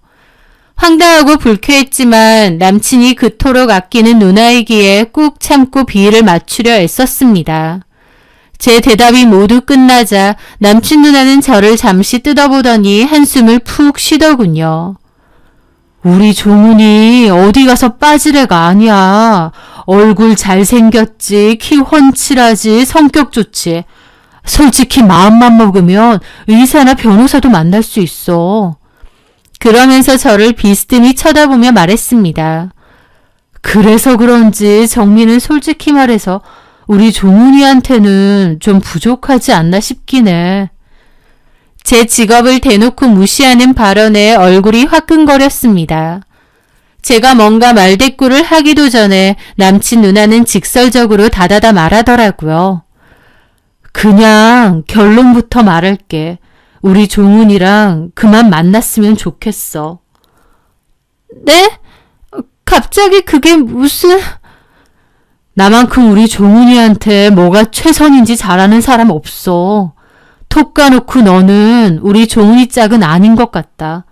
황당하고 불쾌했지만 남친이 그토록 아끼는 누나이기에 꾹 참고 비위를 맞추려 애썼습니다. 제 대답이 모두 끝나자 남친 누나는 저를 잠시 뜯어보더니 한숨을 푹 쉬더군요. 우리 종훈이 어디 가서 빠질 애가 아니야. 얼굴 잘생겼지, 키 훤칠하지, 성격 좋지. 솔직히 마음만 먹으면 의사나 변호사도 만날 수 있어. 그러면서 저를 비스듬히 쳐다보며 말했습니다. 그래서 그런지 정민은 솔직히 말해서 우리 종훈이한테는 좀 부족하지 않나 싶긴 해. 제 직업을 대놓고 무시하는 발언에 얼굴이 화끈거렸습니다. 제가 뭔가 말대꾸를 하기도 전에 남친 누나는 직설적으로 다다다 말하더라고요. 그냥 결론부터 말할게. 우리 종훈이랑 그만 만났으면 좋겠어. 네? 갑자기 그게 무슨... 나만큼 우리 종훈이한테 뭐가 최선인지 잘 아는 사람 없어. 톡 까놓고 너는 우리 종훈이 짝은 아닌 것 같다.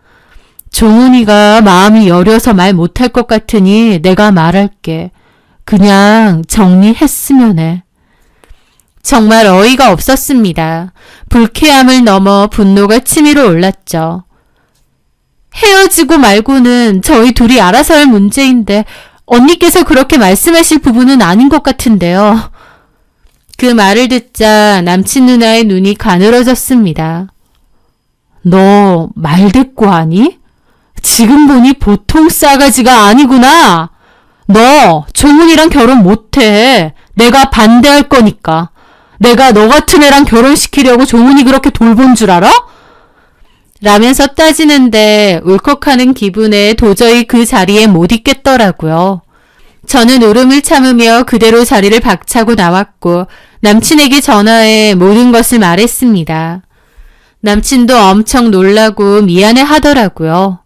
종훈이가 마음이 여려서 말 못할 것 같으니 내가 말할게. 그냥 정리했으면 해. 정말 어이가 없었습니다. 불쾌함을 넘어 분노가 치밀어 올랐죠. 헤어지고 말고는 저희 둘이 알아서 할 문제인데 언니께서 그렇게 말씀하실 부분은 아닌 것 같은데요. 그 말을 듣자 남친 누나의 눈이 가늘어졌습니다. 너 말대꾸하니? 지금 보니 보통 싸가지가 아니구나. 너 종훈이랑 결혼 못해. 내가 반대할 거니까. 내가 너 같은 애랑 결혼시키려고 종훈이 그렇게 돌본 줄 알아? 라면서 따지는데 울컥하는 기분에 도저히 그 자리에 못 있겠더라고요. 저는 울음을 참으며 그대로 자리를 박차고 나왔고 남친에게 전화해 모든 것을 말했습니다. 남친도 엄청 놀라고 미안해 하더라고요.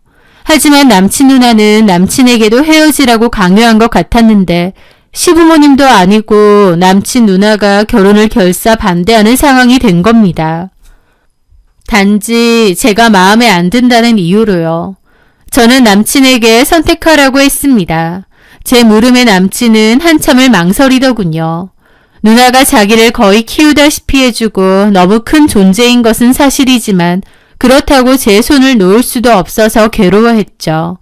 하지만 남친 누나는 남친에게도 헤어지라고 강요한 것 같았는데 시부모님도 아니고 남친 누나가 결혼을 결사 반대하는 상황이 된 겁니다. 단지 제가 마음에 안 든다는 이유로요. 저는 남친에게 선택하라고 했습니다. 제 물음에 남친은 한참을 망설이더군요. 누나가 자기를 거의 키우다시피 해주고 너무 큰 존재인 것은 사실이지만 그렇다고 제 손을 놓을 수도 없어서 괴로워했죠.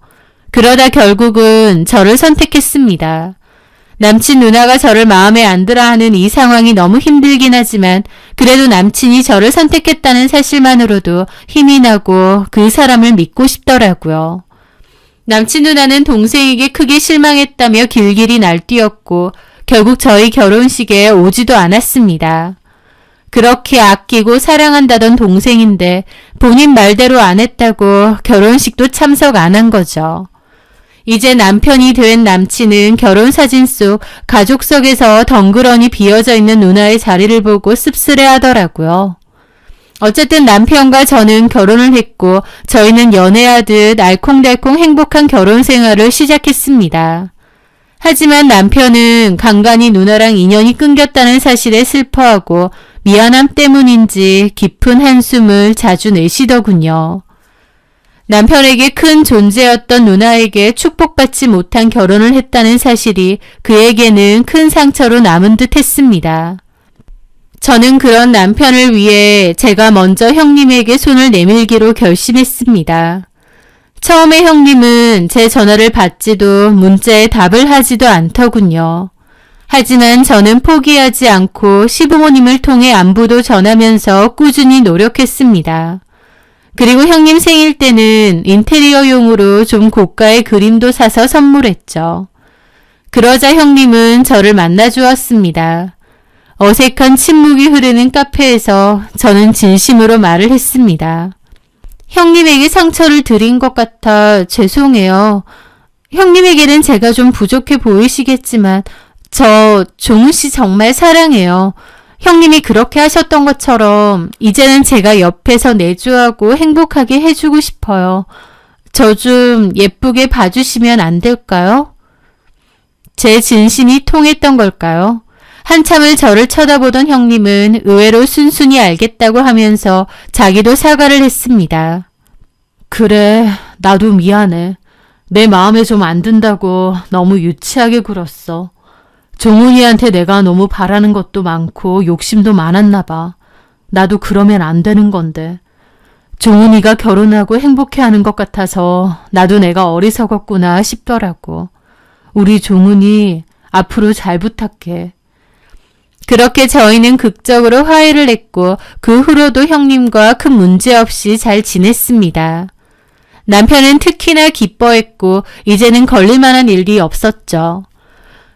그러다 결국은 저를 선택했습니다. 남친 누나가 저를 마음에 안 들어 하는 이 상황이 너무 힘들긴 하지만 그래도 남친이 저를 선택했다는 사실만으로도 힘이 나고 그 사람을 믿고 싶더라고요. 남친 누나는 동생에게 크게 실망했다며 길길이 날뛰었고 결국 저희 결혼식에 오지도 않았습니다. 그렇게 아끼고 사랑한다던 동생인데 본인 말대로 안 했다고 결혼식도 참석 안 한 거죠. 이제 남편이 된 남친은 결혼사진 속 가족석에서 덩그러니 비어져 있는 누나의 자리를 보고 씁쓸해 하더라고요. 어쨌든 남편과 저는 결혼을 했고 저희는 연애하듯 알콩달콩 행복한 결혼 생활을 시작했습니다. 하지만 남편은 간간히 누나랑 인연이 끊겼다는 사실에 슬퍼하고 미안함 때문인지 깊은 한숨을 자주 내쉬더군요. 남편에게 큰 존재였던 누나에게 축복받지 못한 결혼을 했다는 사실이 그에게는 큰 상처로 남은 듯 했습니다. 저는 그런 남편을 위해 제가 먼저 형님에게 손을 내밀기로 결심했습니다. 처음에 형님은 제 전화를 받지도 문자에 답을 하지도 않더군요. 하지만 저는 포기하지 않고 시부모님을 통해 안부도 전하면서 꾸준히 노력했습니다. 그리고 형님 생일 때는 인테리어용으로 좀 고가의 그림도 사서 선물했죠. 그러자 형님은 저를 만나 주었습니다. 어색한 침묵이 흐르는 카페에서 저는 진심으로 말을 했습니다. 형님에게 상처를 드린 것 같아 죄송해요. 형님에게는 제가 좀 부족해 보이시겠지만 저 종훈 씨 정말 사랑해요. 형님이 그렇게 하셨던 것처럼 이제는 제가 옆에서 내조하고 행복하게 해주고 싶어요. 저 좀 예쁘게 봐주시면 안 될까요? 제 진심이 통했던 걸까요? 한참을 저를 쳐다보던 형님은 의외로 순순히 알겠다고 하면서 자기도 사과를 했습니다. 그래, 나도 미안해. 내 마음에 좀 안 든다고 너무 유치하게 굴었어. 종훈이한테 내가 너무 바라는 것도 많고 욕심도 많았나 봐. 나도 그러면 안 되는 건데. 종훈이가 결혼하고 행복해하는 것 같아서 나도 내가 어리석었구나 싶더라고. 우리 종훈이 앞으로 잘 부탁해. 그렇게 저희는 극적으로 화해를 했고 그 후로도 형님과 큰 문제 없이 잘 지냈습니다. 남편은 특히나 기뻐했고 이제는 걸릴만한 일이 없었죠.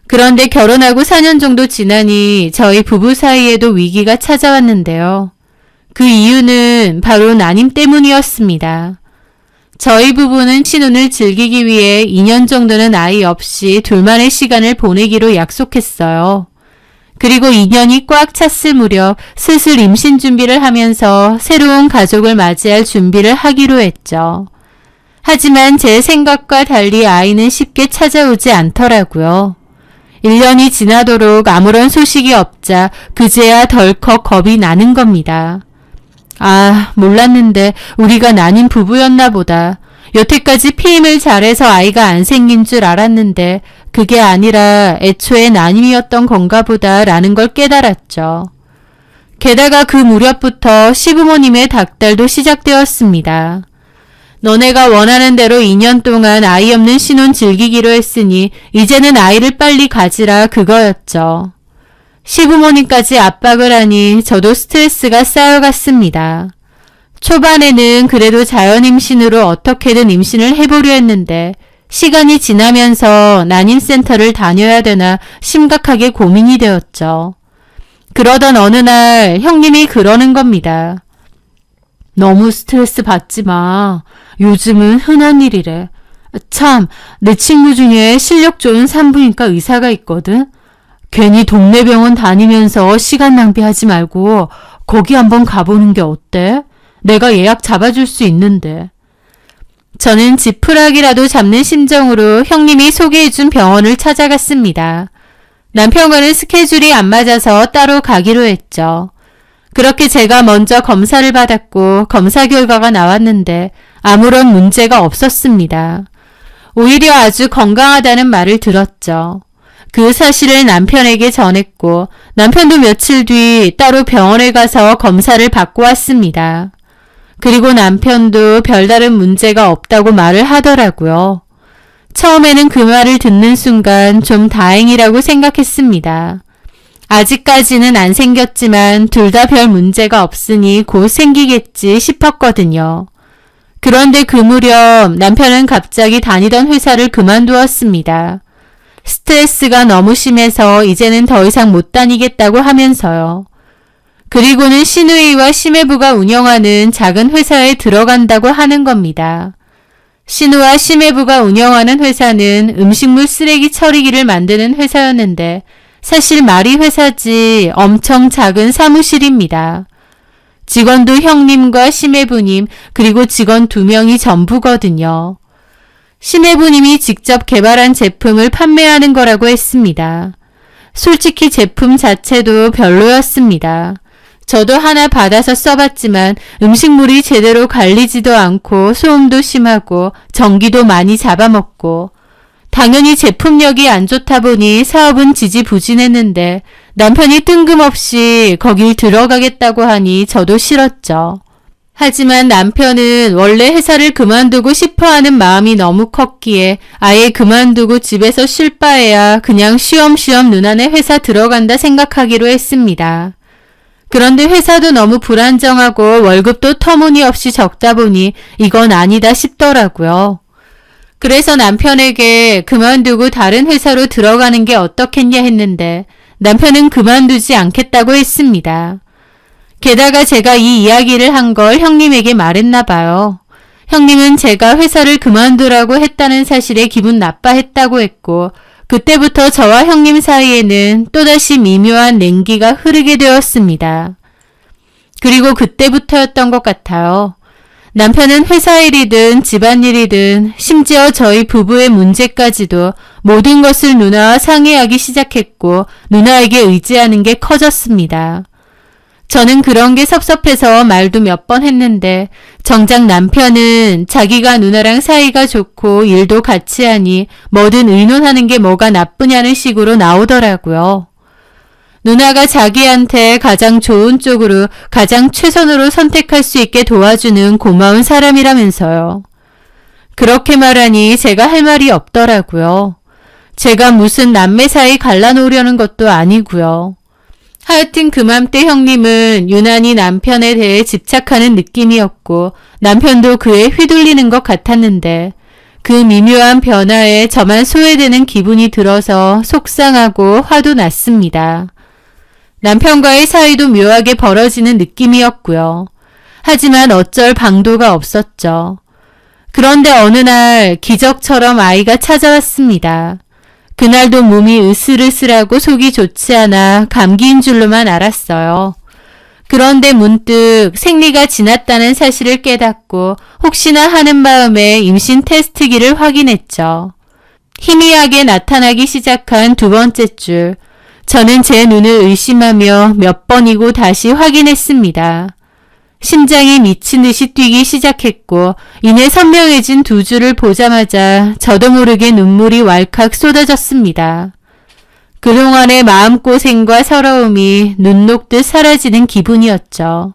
그런데 결혼하고 4년 정도 지나니 저희 부부 사이에도 위기가 찾아왔는데요. 그 이유는 바로 난임 때문이었습니다. 저희 부부는 신혼을 즐기기 위해 2년 정도는 아이 없이 둘만의 시간을 보내기로 약속했어요. 그리고 2년이 꽉 찼을 무렵 슬슬 임신 준비를 하면서 새로운 가족을 맞이할 준비를 하기로 했죠. 하지만 제 생각과 달리 아이는 쉽게 찾아오지 않더라고요. 1년이 지나도록 아무런 소식이 없자 그제야 덜컥 겁이 나는 겁니다. 아, 몰랐는데 우리가 난임 부부였나 보다. 여태까지 피임을 잘해서 아이가 안 생긴 줄 알았는데 그게 아니라 애초에 난임이었던 건가 보다라는 걸 깨달았죠. 게다가 그 무렵부터 시부모님의 닥달도 시작되었습니다. 너네가 원하는 대로 2년 동안 아이 없는 신혼 즐기기로 했으니 이제는 아이를 빨리 가지라 그거였죠. 시부모님까지 압박을 하니 저도 스트레스가 쌓여갔습니다. 초반에는 그래도 자연 임신으로 어떻게든 임신을 해보려 했는데 시간이 지나면서 난임센터를 다녀야 되나 심각하게 고민이 되었죠. 그러던 어느 날 형님이 그러는 겁니다. 너무 스트레스 받지 마. 요즘은 흔한 일이래. 참, 내 친구 중에 실력 좋은 산부인과 의사가 있거든. 괜히 동네 병원 다니면서 시간 낭비하지 말고 거기 한번 가보는 게 어때? 내가 예약 잡아줄 수 있는데. 저는 지푸라기라도 잡는 심정으로 형님이 소개해준 병원을 찾아갔습니다. 남편과는 스케줄이 안 맞아서 따로 가기로 했죠. 그렇게 제가 먼저 검사를 받았고 검사 결과가 나왔는데 아무런 문제가 없었습니다. 오히려 아주 건강하다는 말을 들었죠. 그 사실을 남편에게 전했고 남편도 며칠 뒤 따로 병원에 가서 검사를 받고 왔습니다. 그리고 남편도 별다른 문제가 없다고 말을 하더라고요. 처음에는 그 말을 듣는 순간 좀 다행이라고 생각했습니다. 아직까지는 안 생겼지만 둘 다 별 문제가 없으니 곧 생기겠지 싶었거든요. 그런데 그 무렵 남편은 갑자기 다니던 회사를 그만두었습니다. 스트레스가 너무 심해서 이제는 더 이상 못 다니겠다고 하면서요. 그리고는 신우이와 심해부가 운영하는 작은 회사에 들어간다고 하는 겁니다. 신우와 심해부가 운영하는 회사는 음식물 쓰레기 처리기를 만드는 회사였는데 사실 말이 회사지 엄청 작은 사무실입니다. 직원도 형님과 심해부님 그리고 직원 2명이 전부거든요. 심해부님이 직접 개발한 제품을 판매하는 거라고 했습니다. 솔직히 제품 자체도 별로였습니다. 저도 하나 받아서 써봤지만 음식물이 제대로 갈리지도 않고 소음도 심하고 전기도 많이 잡아먹고 당연히 제품력이 안 좋다 보니 사업은 지지부진했는데 남편이 뜬금없이 거길 들어가겠다고 하니 저도 싫었죠. 하지만 남편은 원래 회사를 그만두고 싶어하는 마음이 너무 컸기에 아예 그만두고 집에서 쉴 바에야 그냥 쉬엄쉬엄 누나네 회사 들어간다 생각하기로 했습니다. 그런데 회사도 너무 불안정하고 월급도 터무니없이 적다 보니 이건 아니다 싶더라고요. 그래서 남편에게 그만두고 다른 회사로 들어가는 게 어떻겠냐 했는데 남편은 그만두지 않겠다고 했습니다. 게다가 제가 이 이야기를 한 걸 형님에게 말했나 봐요. 형님은 제가 회사를 그만두라고 했다는 사실에 기분 나빠했다고 했고 그때부터 저와 형님 사이에는 또다시 미묘한 냉기가 흐르게 되었습니다. 그리고 그때부터였던 것 같아요. 남편은 회사 일이든 집안일이든 심지어 저희 부부의 문제까지도 모든 것을 누나와 상의하기 시작했고 누나에게 의지하는 게 커졌습니다. 저는 그런 게 섭섭해서 말도 몇 번 했는데 정작 남편은 자기가 누나랑 사이가 좋고 일도 같이 하니 뭐든 의논하는 게 뭐가 나쁘냐는 식으로 나오더라고요. 누나가 자기한테 가장 좋은 쪽으로 가장 최선으로 선택할 수 있게 도와주는 고마운 사람이라면서요. 그렇게 말하니 제가 할 말이 없더라고요. 제가 무슨 남매 사이 갈라놓으려는 것도 아니고요. 하여튼 그맘때 형님은 유난히 남편에 대해 집착하는 느낌이었고 남편도 그에 휘둘리는 것 같았는데 그 미묘한 변화에 저만 소외되는 기분이 들어서 속상하고 화도 났습니다. 남편과의 사이도 묘하게 벌어지는 느낌이었고요. 하지만 어쩔 방도가 없었죠. 그런데 어느 날 기적처럼 아이가 찾아왔습니다. 그날도 몸이 으슬으슬하고 속이 좋지 않아 감기인 줄로만 알았어요. 그런데 문득 생리가 지났다는 사실을 깨닫고 혹시나 하는 마음에 임신 테스트기를 확인했죠. 희미하게 나타나기 시작한 2번째 줄. 저는 제 눈을 의심하며 몇 번이고 다시 확인했습니다. 심장이 미친 듯이 뛰기 시작했고 이내 선명해진 2줄을 보자마자 저도 모르게 눈물이 왈칵 쏟아졌습니다. 그동안의 마음고생과 서러움이 눈 녹듯 사라지는 기분이었죠.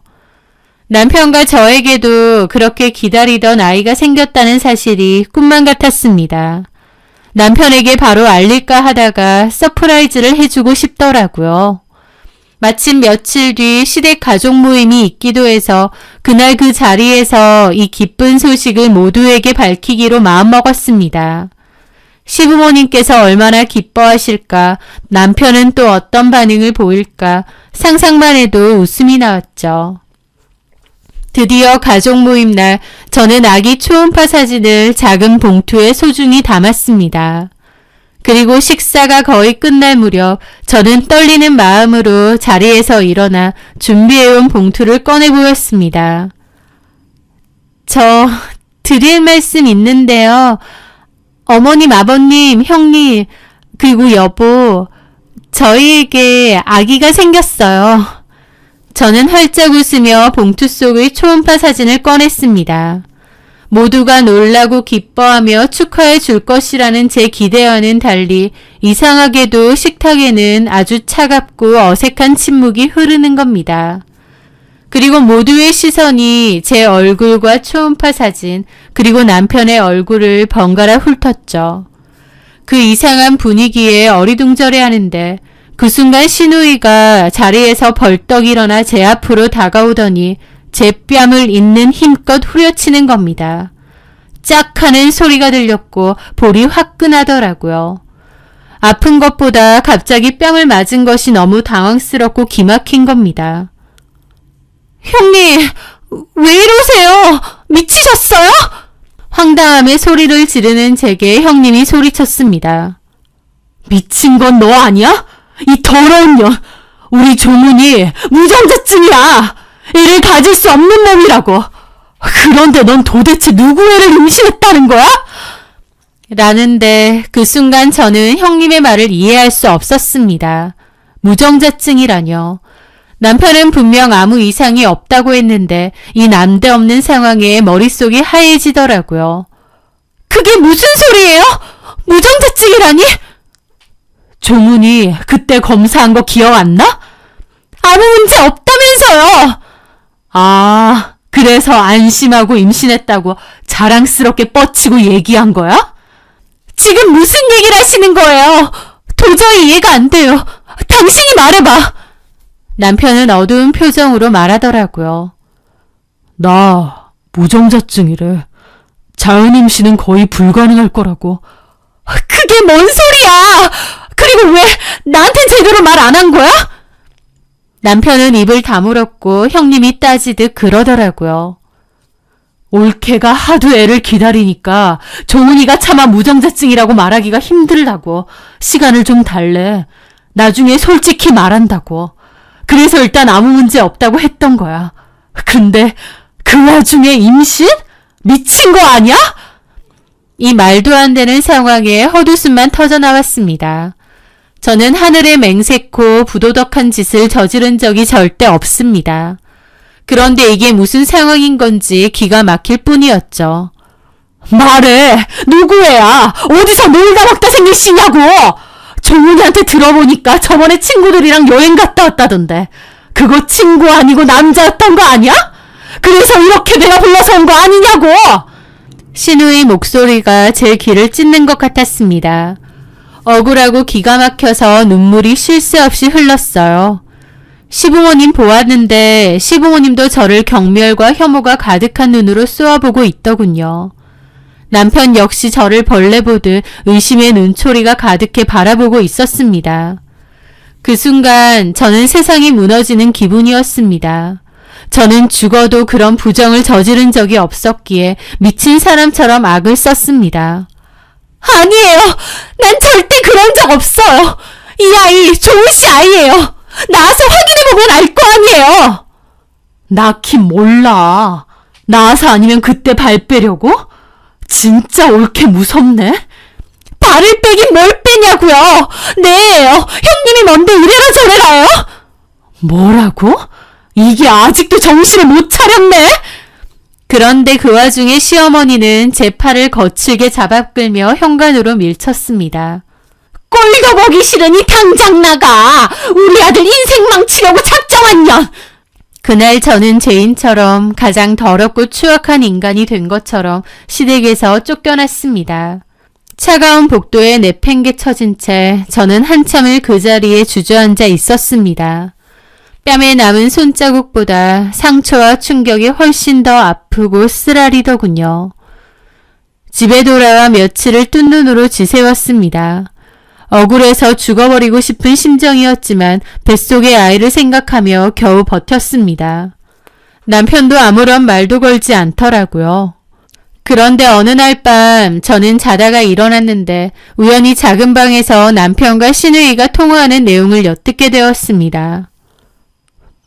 남편과 저에게도 그렇게 기다리던 아이가 생겼다는 사실이 꿈만 같았습니다. 남편에게 바로 알릴까 하다가 서프라이즈를 해주고 싶더라고요. 마침 며칠 뒤 시댁 가족 모임이 있기도 해서 그날 그 자리에서 이 기쁜 소식을 모두에게 밝히기로 마음먹었습니다. 시부모님께서 얼마나 기뻐하실까, 남편은 또 어떤 반응을 보일까 상상만 해도 웃음이 나왔죠. 드디어 가족 모임 날 저는 아기 초음파 사진을 작은 봉투에 소중히 담았습니다. 그리고 식사가 거의 끝날 무렵 저는 떨리는 마음으로 자리에서 일어나 준비해온 봉투를 꺼내 보였습니다. 저 드릴 말씀 있는데요. 어머님, 아버님, 형님, 그리고 여보, 저희에게 아기가 생겼어요. 저는 활짝 웃으며 봉투 속의 초음파 사진을 꺼냈습니다. 모두가 놀라고 기뻐하며 축하해 줄 것이라는 제 기대와는 달리 이상하게도 식탁에는 아주 차갑고 어색한 침묵이 흐르는 겁니다. 그리고 모두의 시선이 제 얼굴과 초음파 사진, 그리고 남편의 얼굴을 번갈아 훑었죠. 그 이상한 분위기에 어리둥절해 하는데 그 순간 시누이가 자리에서 벌떡 일어나 제 앞으로 다가오더니 제 뺨을 있는 힘껏 후려치는 겁니다. 짝 하는 소리가 들렸고 볼이 화끈하더라고요. 아픈 것보다 갑자기 뺨을 맞은 것이 너무 당황스럽고 기막힌 겁니다. 형님, 왜 이러세요? 미치셨어요? 황당함에 소리를 지르는 제게 형님이 소리쳤습니다. 미친 건 너 아니야? 이 더러운 년! 우리 조문이 무정자증이야! 애를 가질 수 없는 놈이라고! 그런데 넌 도대체 누구 애를 임신했다는 거야? 라는데 그 순간 저는 형님의 말을 이해할 수 없었습니다. 무정자증이라뇨. 남편은 분명 아무 이상이 없다고 했는데 이 난데없는 상황에 머릿속이 하얘지더라고요. 그게 무슨 소리예요? 무정자증이라니? 조문이 그때 검사한 거 기억 안 나? 아무 문제 없다면서요. 아, 그래서 안심하고 임신했다고 자랑스럽게 뻗치고 얘기한 거야? 지금 무슨 얘기를 하시는 거예요? 도저히 이해가 안 돼요. 당신이 말해봐. 남편은 어두운 표정으로 말하더라고요. 나 무정자증이래. 자연 임신은 거의 불가능할 거라고. 그게 뭔 소리야? 그리고 왜 나한테 제대로 말 안 한 거야? 남편은 입을 다물었고 형님이 따지듯 그러더라고요. 올케가 하도 애를 기다리니까 종훈이가 차마 무정자증이라고 말하기가 힘들다고. 시간을 좀 달래. 나중에 솔직히 말한다고. 그래서 일단 아무 문제 없다고 했던 거야. 근데 그 와중에 임신? 미친 거 아니야? 이 말도 안 되는 상황에 헛웃음만 터져나왔습니다. 저는 하늘에 맹세코 부도덕한 짓을 저지른 적이 절대 없습니다. 그런데 이게 무슨 상황인 건지 기가 막힐 뿐이었죠. 말해! 누구 애야? 어디서 놀다 먹다 생긴 씨냐고! 종훈이한테 들어보니까 저번에 친구들이랑 여행 갔다 왔다던데. 그거 친구 아니고 남자였던 거 아니야? 그래서 이렇게 내가 불러서 온 거 아니냐고! 신우의 목소리가 제 귀를 찢는 것 같았습니다. 억울하고 기가 막혀서 눈물이 쉴 새 없이 흘렀어요. 시부모님 보았는데 시부모님도 저를 경멸과 혐오가 가득한 눈으로 쏘아보고 있더군요. 남편 역시 저를 벌레 보듯 의심의 눈초리가 가득해 바라보고 있었습니다. 그 순간 저는 세상이 무너지는 기분이었습니다. 저는 죽어도 그런 부정을 저지른 적이 없었기에 미친 사람처럼 악을 썼습니다. 아니에요. 난 절대 그런 적 없어요. 이 아이 조은 씨 아이예요. 나와서 확인해보면 알 거 아니에요. 낳긴 몰라. 나와서 아니면 그때 발 빼려고? 진짜 옳게 무섭네. 발을 빼긴 뭘 빼냐고요. 네, 형님이 뭔데 이래라 저래라요? 뭐라고? 이게 아직도 정신을 못 차렸네? 그런데 그 와중에 시어머니는 제 팔을 거칠게 잡아끌며 현관으로 밀쳤습니다. 꼴도 보기 싫으니 당장 나가. 우리 아들 인생 망치려고 작정한 년. 그날 저는 죄인처럼 가장 더럽고 추악한 인간이 된 것처럼 시댁에서 쫓겨났습니다. 차가운 복도에 내팽개쳐진 채 저는 한참을 그 자리에 주저앉아 있었습니다. 뺨에 남은 손자국보다 상처와 충격이 훨씬 더 아프고 쓰라리더군요. 집에 돌아와 며칠을 뜬 눈으로 지새웠습니다. 억울해서 죽어버리고 싶은 심정이었지만 뱃속의 아이를 생각하며 겨우 버텼습니다. 남편도 아무런 말도 걸지 않더라고요. 그런데 어느 날 밤 저는 자다가 일어났는데 우연히 작은 방에서 남편과 신우이가 통화하는 내용을 엿듣게 되었습니다.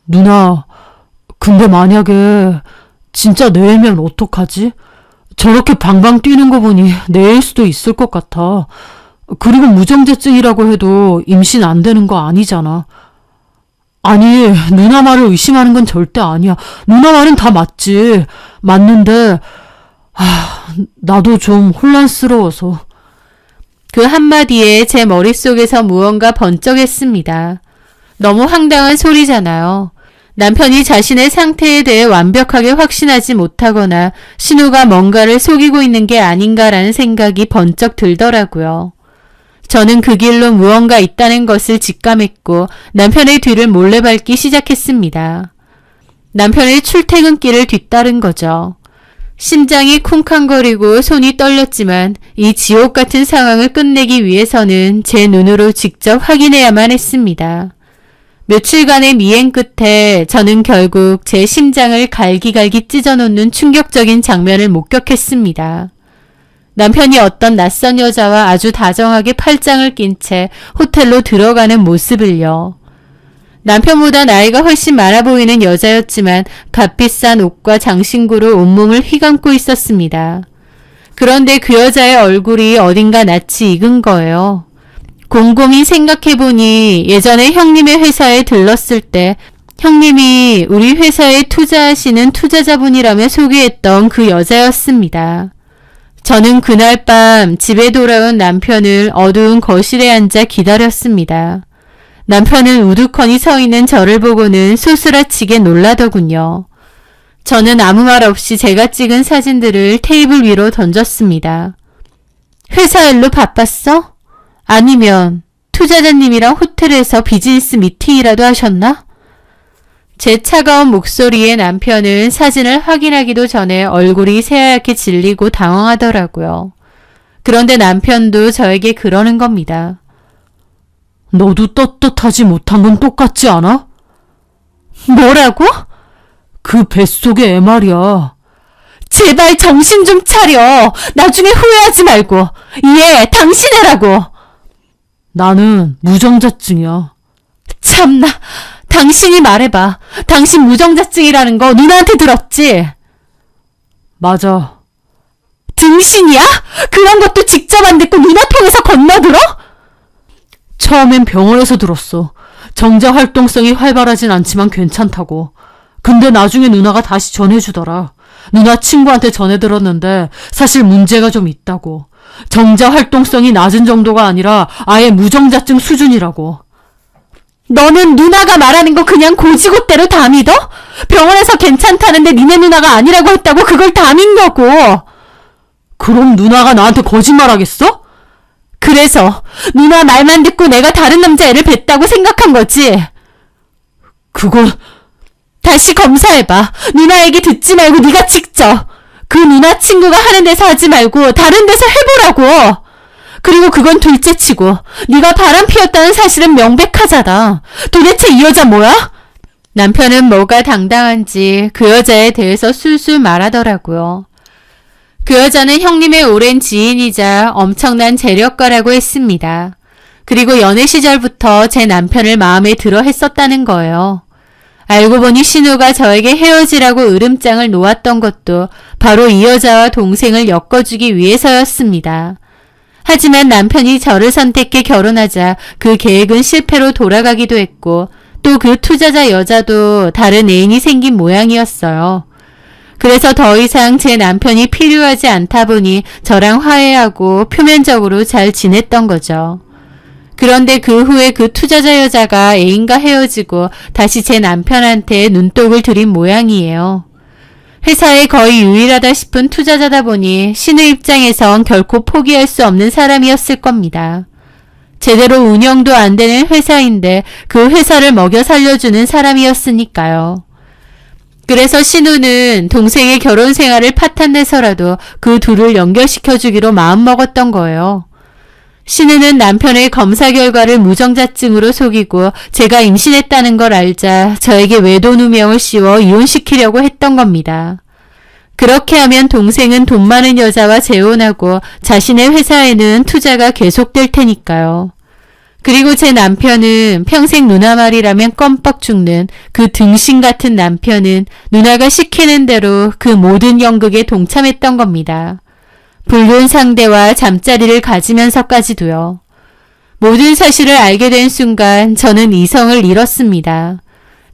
누나, 근데 만약에 진짜 내일면 어떡하지? 저렇게 방방 뛰는 거 보니 내일 수도 있을 것 같아. 그리고 무정자증이라고 해도 임신 안 되는 거 아니잖아. 아니, 누나 말을 의심하는 건 절대 아니야. 누나 말은 다 맞지. 맞는데 나도 좀 혼란스러워서. 그 한마디에 제 머릿속에서 무언가 번쩍했습니다. 너무 황당한 소리잖아요. 남편이 자신의 상태에 대해 완벽하게 확신하지 못하거나 신우가 뭔가를 속이고 있는 게 아닌가라는 생각이 번쩍 들더라고요. 저는 그 길로 무언가 있다는 것을 직감했고 남편의 뒤를 몰래 밟기 시작했습니다. 남편의 출퇴근길을 뒤따른 거죠. 심장이 쿵쾅거리고 손이 떨렸지만 이 지옥 같은 상황을 끝내기 위해서는 제 눈으로 직접 확인해야만 했습니다. 며칠간의 미행 끝에 저는 결국 제 심장을 갈기갈기 찢어놓는 충격적인 장면을 목격했습니다. 남편이 어떤 낯선 여자와 아주 다정하게 팔짱을 낀 채 호텔로 들어가는 모습을요. 남편보다 나이가 훨씬 많아 보이는 여자였지만 값비싼 옷과 장신구로 온몸을 휘감고 있었습니다. 그런데 그 여자의 얼굴이 어딘가 낯이 익은 거예요. 곰곰이 생각해보니 예전에 형님의 회사에 들렀을 때 형님이 우리 회사에 투자하시는 투자자분이라며 소개했던 그 여자였습니다. 저는 그날 밤 집에 돌아온 남편을 어두운 거실에 앉아 기다렸습니다. 남편은 우두커니 서 있는 저를 보고는 소스라치게 놀라더군요. 저는 아무 말 없이 제가 찍은 사진들을 테이블 위로 던졌습니다. 회사 일로 바빴어? 아니면 투자자님이랑 호텔에서 비즈니스 미팅이라도 하셨나? 제 차가운 목소리에 남편은 사진을 확인하기도 전에 얼굴이 새하얗게 질리고 당황하더라고요. 그런데 남편도 저에게 그러는 겁니다. 너도 떳떳하지 못한 건 똑같지 않아? 뭐라고? 그 뱃속의 애 말이야. 제발 정신 좀 차려. 나중에 후회하지 말고. 얘 당신 애라고. 나는 무정자증이야. 참나. 당신이 말해봐. 당신 무정자증이라는 거 누나한테 들었지? 맞아. 등신이야? 그런 것도 직접 안 듣고 누나 통해서 건너들어? 처음엔 병원에서 들었어. 정자 활동성이 활발하진 않지만 괜찮다고. 근데 나중에 누나가 다시 전해주더라. 누나 친구한테 전해 들었는데 사실 문제가 좀 있다고. 정자 활동성이 낮은 정도가 아니라 아예 무정자증 수준이라고. 너는 누나가 말하는 거 그냥 고지고대로 다 믿어? 병원에서 괜찮다는데 니네 누나가 아니라고 했다고 그걸 다 믿냐고. 그럼 누나가 나한테 거짓말하겠어? 그래서 누나 말만 듣고 내가 다른 남자애를 뵀다고 생각한 거지. 그건 다시 검사해봐. 누나 얘기 듣지 말고 네가 직접. 그 누나 친구가 하는 데서 하지 말고 다른 데서 해보라고. 그리고 그건 둘째치고 네가 바람 피웠다는 사실은 명백하잖아. 도대체 이 여자 뭐야? 남편은 뭐가 당당한지 그 여자에 대해서 술술 말하더라고요. 그 여자는 형님의 오랜 지인이자 엄청난 재력가라고 했습니다. 그리고 연애 시절부터 제 남편을 마음에 들어 했었다는 거예요. 알고 보니 신우가 저에게 헤어지라고 으름장을 놓았던 것도 바로 이 여자와 동생을 엮어주기 위해서였습니다. 하지만 남편이 저를 선택해 결혼하자 그 계획은 실패로 돌아가기도 했고 또 그 투자자 여자도 다른 애인이 생긴 모양이었어요. 그래서 더 이상 제 남편이 필요하지 않다 보니 저랑 화해하고 표면적으로 잘 지냈던 거죠. 그런데 그 후에 그 투자자 여자가 애인과 헤어지고 다시 제 남편한테 눈독을 들인 모양이에요. 회사에 거의 유일하다 싶은 투자자다 보니 신우 입장에선 결코 포기할 수 없는 사람이었을 겁니다. 제대로 운영도 안 되는 회사인데 그 회사를 먹여 살려주는 사람이었으니까요. 그래서 신우는 동생의 결혼 생활을 파탄내서라도 그 둘을 연결시켜주기로 마음먹었던 거예요. 신우는 남편의 검사 결과를 무정자증으로 속이고 제가 임신했다는 걸 알자 저에게 외도 누명을 씌워 이혼시키려고 했던 겁니다. 그렇게 하면 동생은 돈 많은 여자와 재혼하고 자신의 회사에는 투자가 계속될 테니까요. 그리고 제 남편은 평생 누나 말이라면 껌뻑 죽는 그 등신 같은 남편은 누나가 시키는 대로 그 모든 연극에 동참했던 겁니다. 불륜 상대와 잠자리를 가지면서까지도요. 모든 사실을 알게 된 순간 저는 이성을 잃었습니다.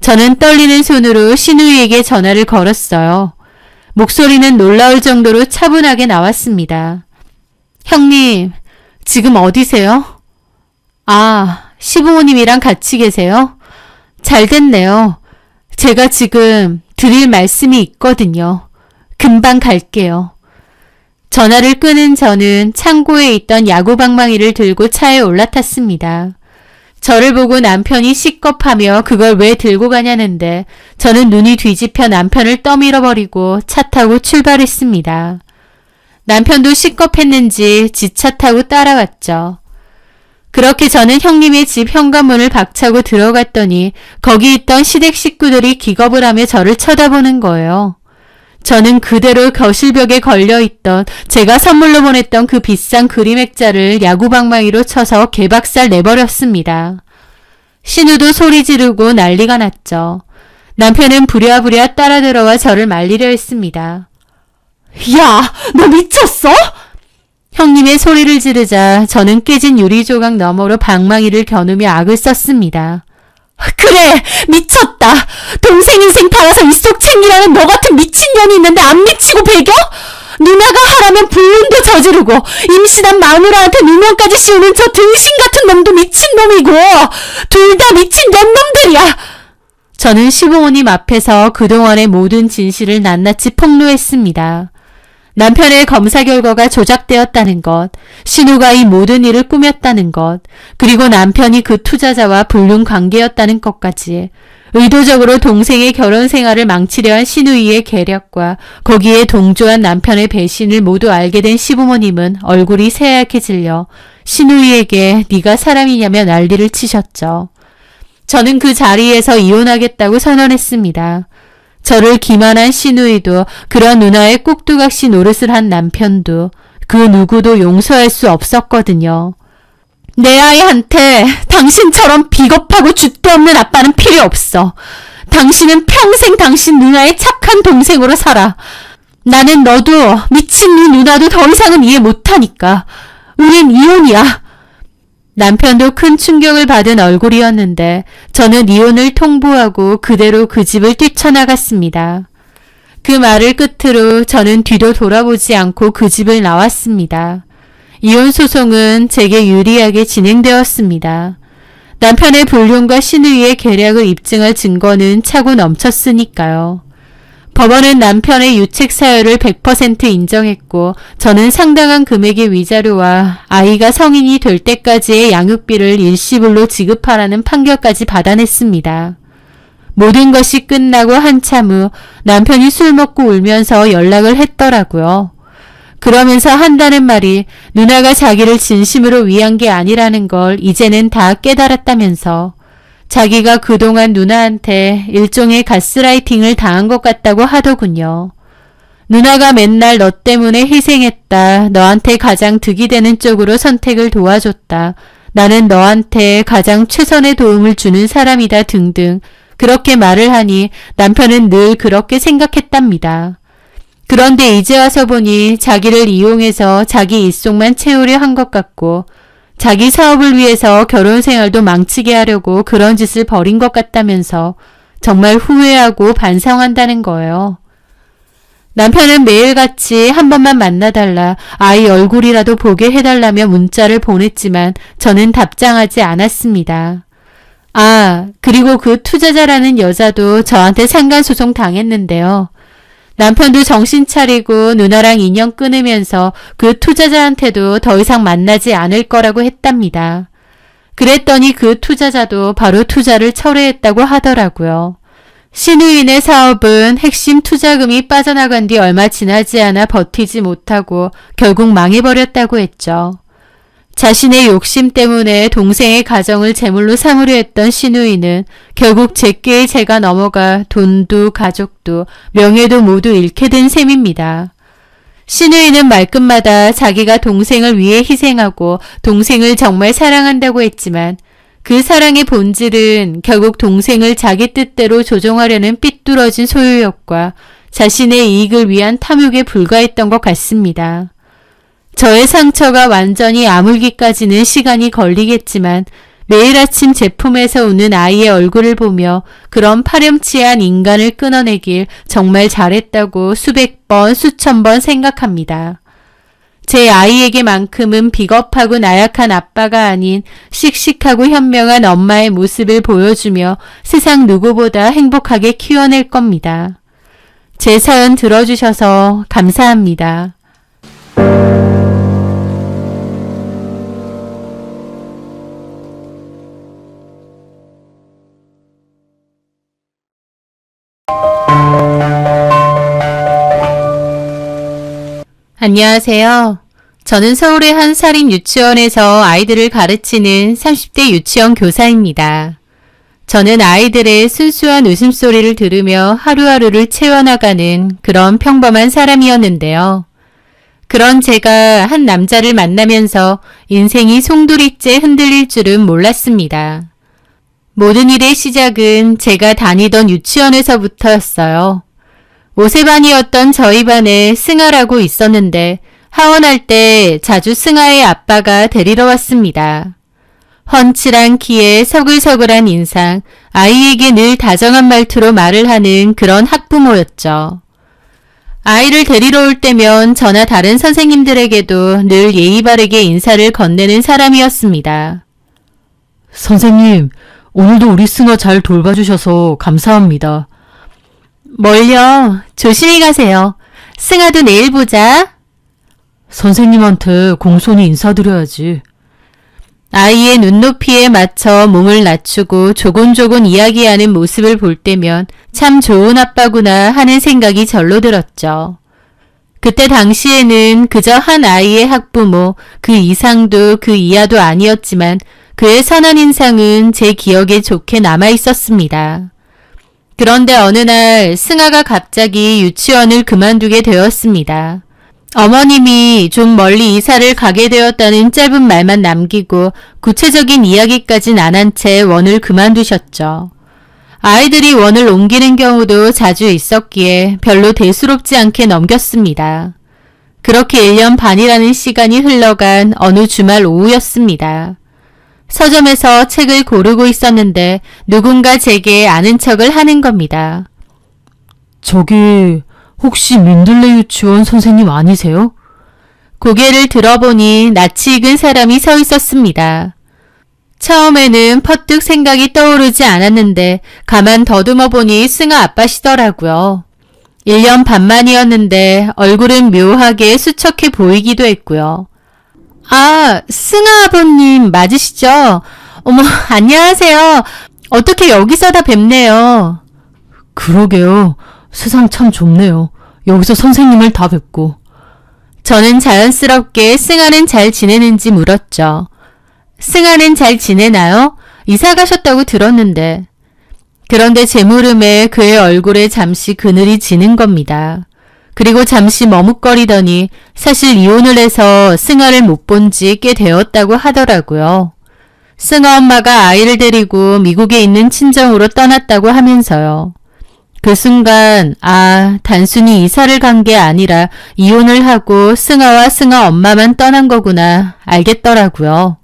저는 떨리는 손으로 신우이에게 전화를 걸었어요. 목소리는 놀라울 정도로 차분하게 나왔습니다. 형님, 지금 어디세요? 아, 시부모님이랑 같이 계세요? 잘 됐네요. 제가 지금 드릴 말씀이 있거든요. 금방 갈게요. 전화를 끊은 저는 창고에 있던 야구방망이를 들고 차에 올라탔습니다. 저를 보고 남편이 시겁하며 그걸 왜 들고 가냐는데 저는 눈이 뒤집혀 남편을 떠밀어버리고 차 타고 출발했습니다. 남편도 시겁했는지 지 차 타고 따라왔죠. 그렇게 저는 형님의 집 현관문을 박차고 들어갔더니 거기 있던 시댁 식구들이 기겁을 하며 저를 쳐다보는 거예요. 저는 그대로 거실벽에 걸려있던 제가 선물로 보냈던 그 비싼 그림 액자를 야구방망이로 쳐서 개박살 내버렸습니다. 신우도 소리 지르고 난리가 났죠. 남편은 부랴부랴 따라 들어와 저를 말리려 했습니다. 야, 너 미쳤어? 형님의 소리를 지르자 저는 깨진 유리조각 너머로 방망이를 겨누며 악을 썼습니다. 그래, 미쳤다. 동생 인생 팔아서 입속 챙기라는 너 같은 미친년이 있는데 안 미치고 배겨? 누나가 하라면 불륜도 저지르고 임신한 마누라한테 누명까지 씌우는 저 등신 같은 놈도 미친놈이고 둘 다 미친 년놈들이야. 저는 시부모님 앞에서 그동안의 모든 진실을 낱낱이 폭로했습니다. 남편의 검사 결과가 조작되었다는 것, 신우가 이 모든 일을 꾸몄다는 것, 그리고 남편이 그 투자자와 불륜 관계였다는 것까지 의도적으로 동생의 결혼 생활을 망치려 한 신우이의 계략과 거기에 동조한 남편의 배신을 모두 알게 된 시부모님은 얼굴이 새하얗게 질려 신우이에게 네가 사람이냐며 난리를 치셨죠. 저는 그 자리에서 이혼하겠다고 선언했습니다. 저를 기만한 신우이도 그런 누나의 꼭두각시 노릇을 한 남편도 그 누구도 용서할 수 없었거든요. 내 아이한테 당신처럼 비겁하고 줏대없는 아빠는 필요 없어. 당신은 평생 당신 누나의 착한 동생으로 살아. 나는 너도 미친 네 누나도 더 이상은 이해 못하니까. 우린 이혼이야. 남편도 큰 충격을 받은 얼굴이었는데 저는 이혼을 통보하고 그대로 그 집을 뛰쳐나갔습니다. 그 말을 끝으로 저는 뒤도 돌아보지 않고 그 집을 나왔습니다. 이혼 소송은 제게 유리하게 진행되었습니다. 남편의 불륜과 신우이의 계략을 입증할 증거는 차고 넘쳤으니까요. 법원은 남편의 유책 사유를 100% 인정했고 저는 상당한 금액의 위자료와 아이가 성인이 될 때까지의 양육비를 일시불로 지급하라는 판결까지 받아냈습니다. 모든 것이 끝나고 한참 후 남편이 술 먹고 울면서 연락을 했더라고요. 그러면서 한다는 말이 누나가 자기를 진심으로 위한 게 아니라는 걸 이제는 다 깨달았다면서 자기가 그동안 누나한테 일종의 가스라이팅을 당한 것 같다고 하더군요. 누나가 맨날 너 때문에 희생했다. 너한테 가장 득이 되는 쪽으로 선택을 도와줬다. 나는 너한테 가장 최선의 도움을 주는 사람이다 등등 그렇게 말을 하니 남편은 늘 그렇게 생각했답니다. 그런데 이제 와서 보니 자기를 이용해서 자기 입속만 채우려 한 것 같고 자기 사업을 위해서 결혼 생활도 망치게 하려고 그런 짓을 벌인 것 같다면서 정말 후회하고 반성한다는 거예요. 남편은 매일같이 한 번만 만나달라, 아이 얼굴이라도 보게 해달라며 문자를 보냈지만 저는 답장하지 않았습니다. 아, 그리고 그 투자자라는 여자도 저한테 상간소송 당했는데요. 남편도 정신 차리고 누나랑 인연 끊으면서 그 투자자한테도 더 이상 만나지 않을 거라고 했답니다. 그랬더니 그 투자자도 바로 투자를 철회했다고 하더라고요. 신우인의 사업은 핵심 투자금이 빠져나간 뒤 얼마 지나지 않아 버티지 못하고 결국 망해버렸다고 했죠. 자신의 욕심 때문에 동생의 가정을 제물로 삼으려 했던 신우이는 결국 제게의 제가 넘어가 돈도 가족도 명예도 모두 잃게 된 셈입니다. 신우이는 말끝마다 자기가 동생을 위해 희생하고 동생을 정말 사랑한다고 했지만 그 사랑의 본질은 결국 동생을 자기 뜻대로 조종하려는 삐뚤어진 소유욕과 자신의 이익을 위한 탐욕에 불과했던 것 같습니다. 저의 상처가 완전히 아물기까지는 시간이 걸리겠지만 매일 아침 제품에서 우는 아이의 얼굴을 보며 그런 파렴치한 인간을 끊어내길 정말 잘했다고 수백 번, 수천 번 생각합니다. 제 아이에게만큼은 비겁하고 나약한 아빠가 아닌 씩씩하고 현명한 엄마의 모습을 보여주며 세상 누구보다 행복하게 키워낼 겁니다. 제 사연 들어주셔서 감사합니다. 안녕하세요. 저는 서울의 한 사립 유치원에서 아이들을 가르치는 30대 유치원 교사입니다. 저는 아이들의 순수한 웃음소리를 들으며 하루하루를 채워나가는 그런 평범한 사람이었는데요. 그런 제가 한 남자를 만나면서 인생이 송두리째 흔들릴 줄은 몰랐습니다. 모든 일의 시작은 제가 다니던 유치원에서부터였어요. 5세 반이었던 저희 반에 승아라고 있었는데 하원할 때 자주 승아의 아빠가 데리러 왔습니다. 훤칠한 키에 서글서글한 인상, 아이에게 늘 다정한 말투로 말을 하는 그런 학부모였죠. 아이를 데리러 올 때면 저나 다른 선생님들에게도 늘 예의 바르게 인사를 건네는 사람이었습니다. 선생님, 오늘도 우리 승아 잘 돌봐주셔서 감사합니다. 멀려. 조심히 가세요. 승아도 내일 보자. 선생님한테 공손히 인사드려야지. 아이의 눈높이에 맞춰 몸을 낮추고 조곤조곤 이야기하는 모습을 볼 때면 참 좋은 아빠구나 하는 생각이 절로 들었죠. 그때 당시에는 그저 한 아이의 학부모, 그 이상도 그 이하도 아니었지만 그의 선한 인상은 제 기억에 좋게 남아 있었습니다. 그런데 어느 날 승아가 갑자기 유치원을 그만두게 되었습니다. 어머님이 좀 멀리 이사를 가게 되었다는 짧은 말만 남기고 구체적인 이야기까진 안 한 채 원을 그만두셨죠. 아이들이 원을 옮기는 경우도 자주 있었기에 별로 대수롭지 않게 넘겼습니다. 그렇게 1년 반이라는 시간이 흘러간 어느 주말 오후였습니다. 서점에서 책을 고르고 있었는데 누군가 제게 아는 척을 하는 겁니다. 저기 혹시 민들레 유치원 선생님 아니세요? 고개를 들어보니 낯이 익은 사람이 서 있었습니다. 처음에는 퍼뜩 생각이 떠오르지 않았는데 가만 더듬어 보니 승아 아빠시더라고요. 1년 반 만이었는데 얼굴은 묘하게 수척해 보이기도 했고요. 아, 승아 아버님 맞으시죠? 어머, 안녕하세요. 어떻게 여기서 다 뵙네요. 그러게요. 세상 참 좁네요. 여기서 선생님을 다 뵙고. 저는 자연스럽게 승아는 잘 지내는지 물었죠. 승아는 잘 지내나요? 이사 가셨다고 들었는데. 그런데 제 물음에 그의 얼굴에 잠시 그늘이 지는 겁니다. 그리고 잠시 머뭇거리더니 사실 이혼을 해서 승아를 못 본 지 꽤 되었다고 하더라고요. 승아 엄마가 아이를 데리고 미국에 있는 친정으로 떠났다고 하면서요. 그 순간 단순히 이사를 간 게 아니라 이혼을 하고 승아와 승아 엄마만 떠난 거구나 알겠더라고요.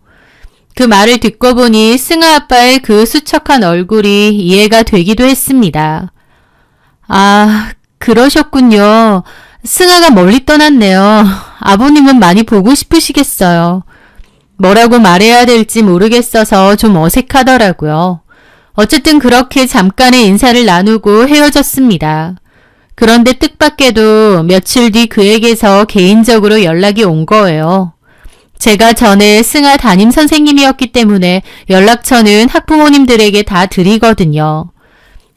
그 말을 듣고 보니 승아 아빠의 그 수척한 얼굴이 이해가 되기도 했습니다. 그러셨군요. 승아가 멀리 떠났네요. 아버님은 많이 보고 싶으시겠어요. 뭐라고 말해야 될지 모르겠어서 좀 어색하더라고요. 어쨌든 그렇게 잠깐의 인사를 나누고 헤어졌습니다. 그런데 뜻밖에도 며칠 뒤 그에게서 개인적으로 연락이 온 거예요. 제가 전에 승아 담임 선생님이었기 때문에 연락처는 학부모님들에게 다 드리거든요.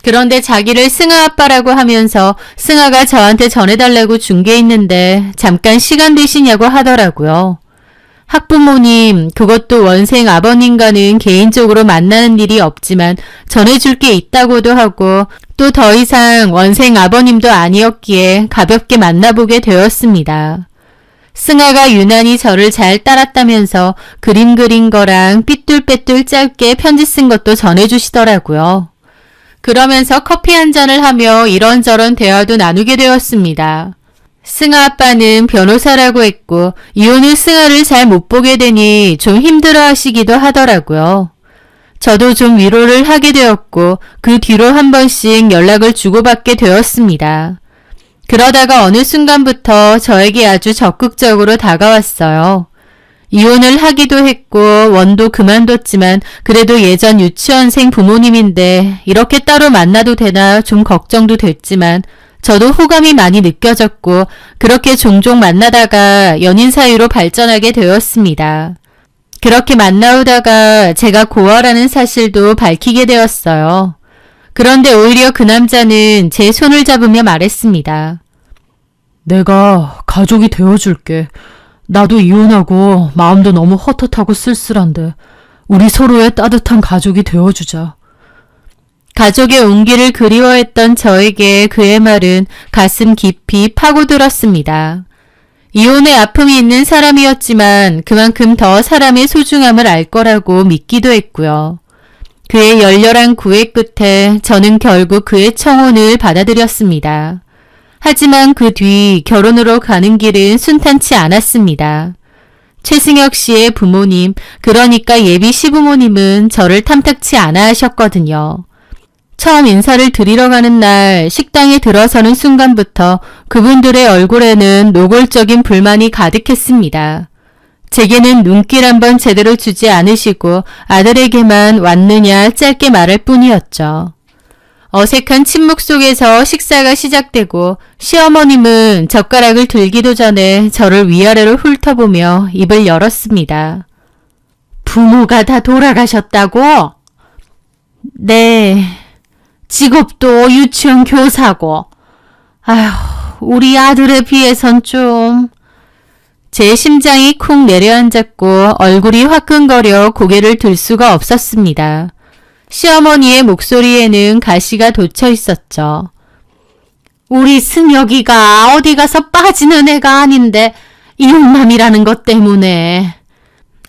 그런데 자기를 승아 아빠라고 하면서 승아가 저한테 전해달라고 준 게 있는데 잠깐 시간 되시냐고 하더라고요. 학부모님, 그것도 원생 아버님과는 개인적으로 만나는 일이 없지만 전해줄 게 있다고도 하고 또 더 이상 원생 아버님도 아니었기에 가볍게 만나보게 되었습니다. 승아가 유난히 저를 잘 따랐다면서 그림 그린 거랑 삐뚤빼뚤 짧게 편지 쓴 것도 전해주시더라고요. 그러면서 커피 한 잔을 하며 이런저런 대화도 나누게 되었습니다. 승아 아빠는 변호사라고 했고 이혼 후 승아를 잘 못 보게 되니 좀 힘들어 하시기도 하더라고요. 저도 좀 위로를 하게 되었고 그 뒤로 한 번씩 연락을 주고받게 되었습니다. 그러다가 어느 순간부터 저에게 아주 적극적으로 다가왔어요. 이혼을 하기도 했고 원도 그만뒀지만 그래도 예전 유치원생 부모님인데 이렇게 따로 만나도 되나 좀 걱정도 됐지만 저도 호감이 많이 느껴졌고 그렇게 종종 만나다가 연인 사이로 발전하게 되었습니다. 그렇게 만나오다가 제가 고아라는 사실도 밝히게 되었어요. 그런데 오히려 그 남자는 제 손을 잡으며 말했습니다. 내가 가족이 되어줄게. 나도 이혼하고 마음도 너무 헛헛하고 쓸쓸한데 우리 서로의 따뜻한 가족이 되어주자. 가족의 온기를 그리워했던 저에게 그의 말은 가슴 깊이 파고들었습니다. 이혼의 아픔이 있는 사람이었지만 그만큼 더 사람의 소중함을 알 거라고 믿기도 했고요. 그의 열렬한 구애 끝에 저는 결국 그의 청혼을 받아들였습니다. 하지만 그 뒤 결혼으로 가는 길은 순탄치 않았습니다. 최승혁 씨의 부모님, 그러니까 예비 시부모님은 저를 탐탁치 않아 하셨거든요. 처음 인사를 드리러 가는 날 식당에 들어서는 순간부터 그분들의 얼굴에는 노골적인 불만이 가득했습니다. 제게는 눈길 한번 제대로 주지 않으시고 아들에게만 왔느냐 짧게 말할 뿐이었죠. 어색한 침묵 속에서 식사가 시작되고 시어머님은 젓가락을 들기도 전에 저를 위아래로 훑어보며 입을 열었습니다. 부모가 다 돌아가셨다고? 네. 직업도 유치원 교사고. 아휴, 우리 아들에 비해선 좀... 제 심장이 쿵 내려앉았고 얼굴이 화끈거려 고개를 들 수가 없었습니다. 시어머니의 목소리에는 가시가 돋쳐 있었죠. 우리 승혁이가 어디 가서 빠지는 애가 아닌데 이혼남이라는 것 때문에.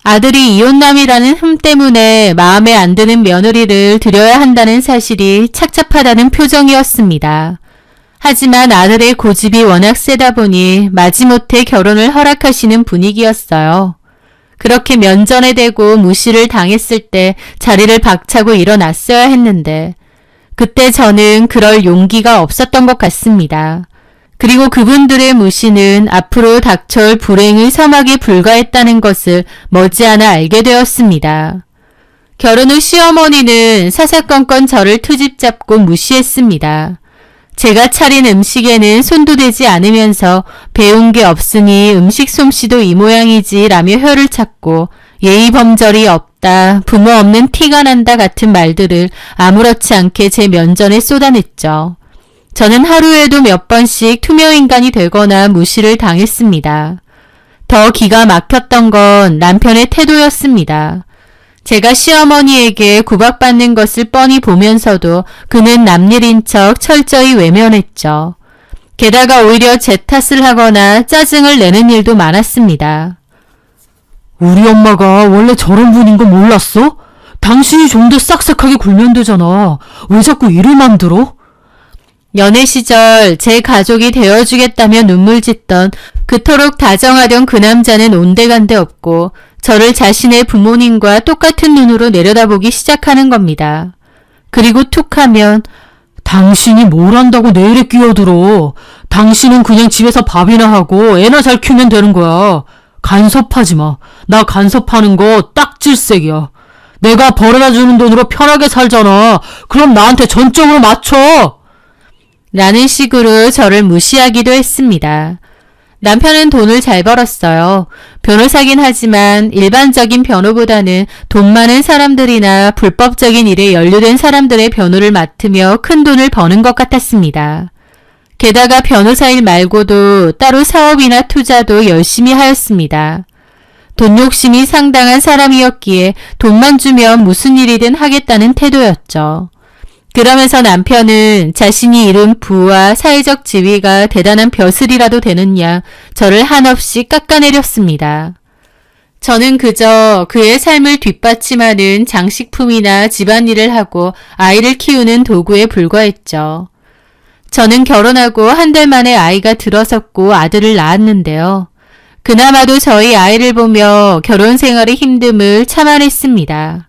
아들이 이혼남이라는 흠 때문에 마음에 안 드는 며느리를 들여야 한다는 사실이 착잡하다는 표정이었습니다. 하지만 아들의 고집이 워낙 세다 보니 마지못해 결혼을 허락하시는 분위기였어요. 그렇게 면전에 대고 무시를 당했을 때 자리를 박차고 일어났어야 했는데 그때 저는 그럴 용기가 없었던 것 같습니다. 그리고 그분들의 무시는 앞으로 닥쳐올 불행의 서막에 불과했다는 것을 머지않아 알게 되었습니다. 결혼 후 시어머니는 사사건건 저를 트집 잡고 무시했습니다. 제가 차린 음식에는 손도 대지 않으면서 배운 게 없으니 음식 솜씨도 이 모양이지 라며 혀를 찾고 예의 범절이 없다, 부모 없는 티가 난다 같은 말들을 아무렇지 않게 제 면전에 쏟아냈죠. 저는 하루에도 몇 번씩 투명인간이 되거나 무시를 당했습니다. 더 기가 막혔던 건 남편의 태도였습니다. 제가 시어머니에게 구박받는 것을 뻔히 보면서도 그는 남일인 척 철저히 외면했죠. 게다가 오히려 제 탓을 하거나 짜증을 내는 일도 많았습니다. 우리 엄마가 원래 저런 분인 거 몰랐어? 당신이 좀 더 싹싹하게 굴면 되잖아. 왜 자꾸 일을 만들어? 연애 시절 제 가족이 되어주겠다며 눈물 짓던 그토록 다정하던 그 남자는 온데간데 없고 저를 자신의 부모님과 똑같은 눈으로 내려다보기 시작하는 겁니다. 그리고 툭 하면 당신이 뭘 안다고 내 일에 끼어들어. 당신은 그냥 집에서 밥이나 하고 애나 잘 키우면 되는 거야. 간섭하지 마. 나 간섭하는 거 딱 질색이야. 내가 벌어다 주는 돈으로 편하게 살잖아. 그럼 나한테 전적으로 맞춰. 라는 식으로 저를 무시하기도 했습니다. 남편은 돈을 잘 벌었어요. 변호사긴 하지만 일반적인 변호보다는 돈 많은 사람들이나 불법적인 일에 연루된 사람들의 변호를 맡으며 큰 돈을 버는 것 같았습니다. 게다가 변호사 일 말고도 따로 사업이나 투자도 열심히 하였습니다. 돈 욕심이 상당한 사람이었기에 돈만 주면 무슨 일이든 하겠다는 태도였죠. 그러면서 남편은 자신이 이룬 부와 사회적 지위가 대단한 벼슬이라도 되느냐 저를 한없이 깎아내렸습니다. 저는 그저 그의 삶을 뒷받침하는 장식품이나 집안일을 하고 아이를 키우는 도구에 불과했죠. 저는 결혼하고 한 달 만에 아이가 들어섰고 아들을 낳았는데요. 그나마도 저희 아이를 보며 결혼 생활의 힘듦을 참아냈습니다.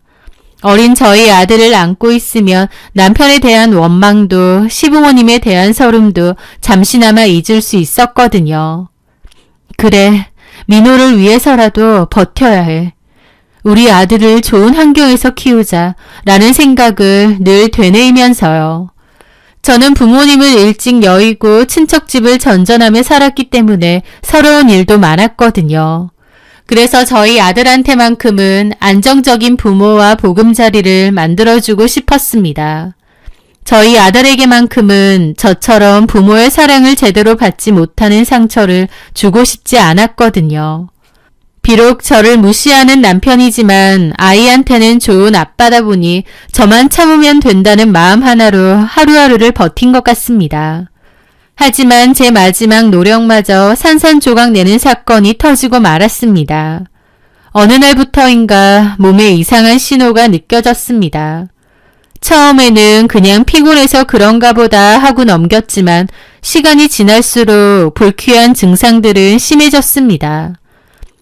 어린 저희 아들을 안고 있으면 남편에 대한 원망도 시부모님에 대한 서름도 잠시나마 잊을 수 있었거든요. 그래, 민호를 위해서라도 버텨야 해. 우리 아들을 좋은 환경에서 키우자 라는 생각을 늘 되뇌이면서요. 저는 부모님을 일찍 여의고 친척집을 전전하며 살았기 때문에 서러운 일도 많았거든요. 그래서 저희 아들한테만큼은 안정적인 부모와 보금자리를 만들어주고 싶었습니다. 저희 아들에게만큼은 저처럼 부모의 사랑을 제대로 받지 못하는 상처를 주고 싶지 않았거든요. 비록 저를 무시하는 남편이지만 아이한테는 좋은 아빠다 보니 저만 참으면 된다는 마음 하나로 하루하루를 버틴 것 같습니다. 하지만 제 마지막 노력마저 산산조각 내는 사건이 터지고 말았습니다. 어느 날부터인가 몸에 이상한 신호가 느껴졌습니다. 처음에는 그냥 피곤해서 그런가 보다 하고 넘겼지만 시간이 지날수록 불쾌한 증상들은 심해졌습니다.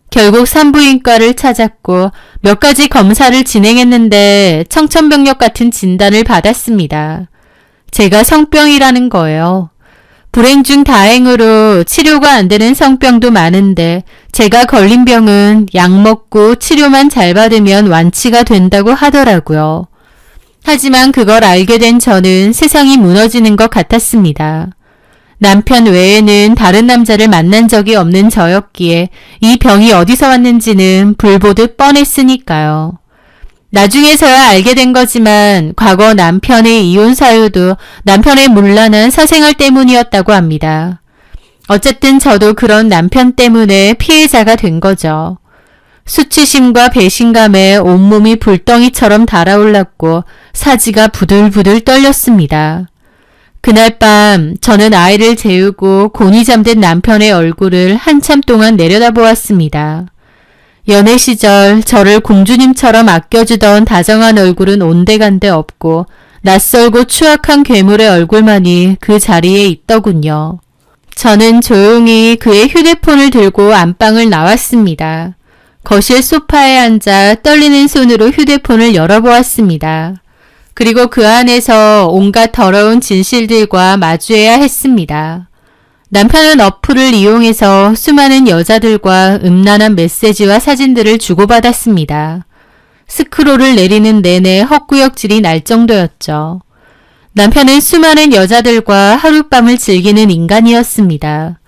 결국 산부인과를 찾았고 몇 가지 검사를 진행했는데 청천벽력 같은 진단을 받았습니다. 제가 성병이라는 거예요. 불행 중 다행으로 치료가 안 되는 성병도 많은데 제가 걸린 병은 약 먹고 치료만 잘 받으면 완치가 된다고 하더라고요. 하지만 그걸 알게 된 저는 세상이 무너지는 것 같았습니다. 남편 외에는 다른 남자를 만난 적이 없는 저였기에 이 병이 어디서 왔는지는 불보듯 뻔했으니까요. 나중에서야 알게 된 거지만 과거 남편의 이혼 사유도 남편의 문란한 사생활 때문이었다고 합니다. 어쨌든 저도 그런 남편 때문에 피해자가 된 거죠. 수치심과 배신감에 온몸이 불덩이처럼 달아올랐고 사지가 부들부들 떨렸습니다. 그날 밤 저는 아이를 재우고 곤히 잠든 남편의 얼굴을 한참 동안 내려다보았습니다. 연애 시절 저를 공주님처럼 아껴주던 다정한 얼굴은 온데간데 없고 낯설고 추악한 괴물의 얼굴만이 그 자리에 있더군요. 저는 조용히 그의 휴대폰을 들고 안방을 나왔습니다. 거실 소파에 앉아 떨리는 손으로 휴대폰을 열어보았습니다. 그리고 그 안에서 온갖 더러운 진실들과 마주해야 했습니다. 남편은 어플을 이용해서 수많은 여자들과 음란한 메시지와 사진들을 주고받았습니다. 스크롤을 내리는 내내 헛구역질이 날 정도였죠. 남편은 수많은 여자들과 하룻밤을 즐기는 인간이었습니다.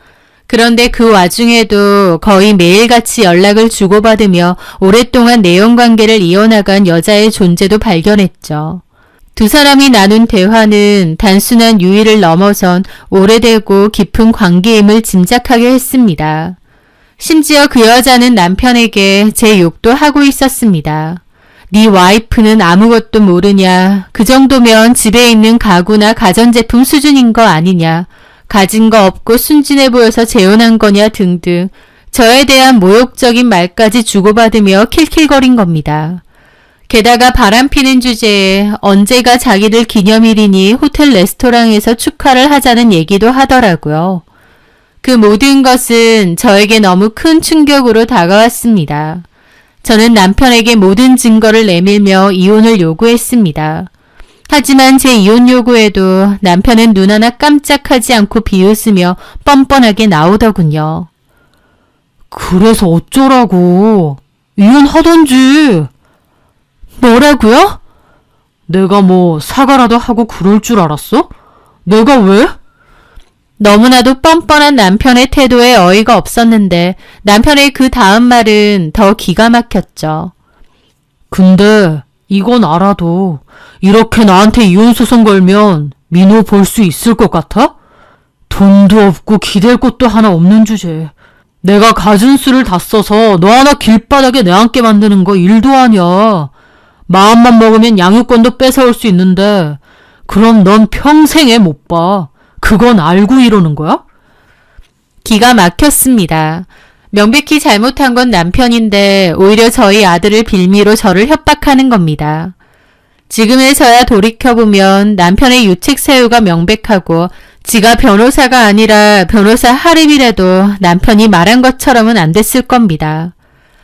그런데 그 와중에도 거의 매일같이 연락을 주고받으며 오랫동안 내연관계를 이어나간 여자의 존재도 발견했죠. 두 사람이 나눈 대화는 단순한 유의를 넘어선 오래되고 깊은 관계임을 짐작하게 했습니다. 심지어 그 여자는 남편에게 제 욕도 하고 있었습니다. 네 와이프는 아무것도 모르냐. 그 정도면 집에 있는 가구나 가전제품 수준인 거 아니냐. 가진 거 없고 순진해 보여서 재혼한 거냐 등등 저에 대한 모욕적인 말까지 주고받으며 킬킬거린 겁니다. 게다가 바람피는 주제에 언제가 자기들 기념일이니 호텔 레스토랑에서 축하를 하자는 얘기도 하더라고요. 그 모든 것은 저에게 너무 큰 충격으로 다가왔습니다. 저는 남편에게 모든 증거를 내밀며 이혼을 요구했습니다. 하지만 제 이혼 요구에도 남편은 눈 하나 깜짝하지 않고 비웃으며 뻔뻔하게 나오더군요. 그래서 어쩌라고. 이혼하던지. 뭐라고요? 내가 뭐 사과라도 하고 그럴 줄 알았어? 내가 왜? 너무나도 뻔뻔한 남편의 태도에 어이가 없었는데 남편의 그 다음 말은 더 기가 막혔죠. 근데 이건 알아도 이렇게 나한테 이혼소송 걸면 민호 볼 수 있을 것 같아? 돈도 없고 기댈 것도 하나 없는 주제. 내가 가진 수를 다 써서 너 하나 길바닥에 내앉게 만드는 거 일도 아니야. 마음만 먹으면 양육권도 뺏어올 수 있는데 그럼 넌 평생에 못 봐. 그건 알고 이러는 거야? 기가 막혔습니다. 명백히 잘못한 건 남편인데 오히려 저희 아들을 빌미로 저를 협박하는 겁니다. 지금에서야 돌이켜보면 남편의 유책 사유가 명백하고 지가 변호사가 아니라 변호사 하림이라도 남편이 말한 것처럼은 안 됐을 겁니다.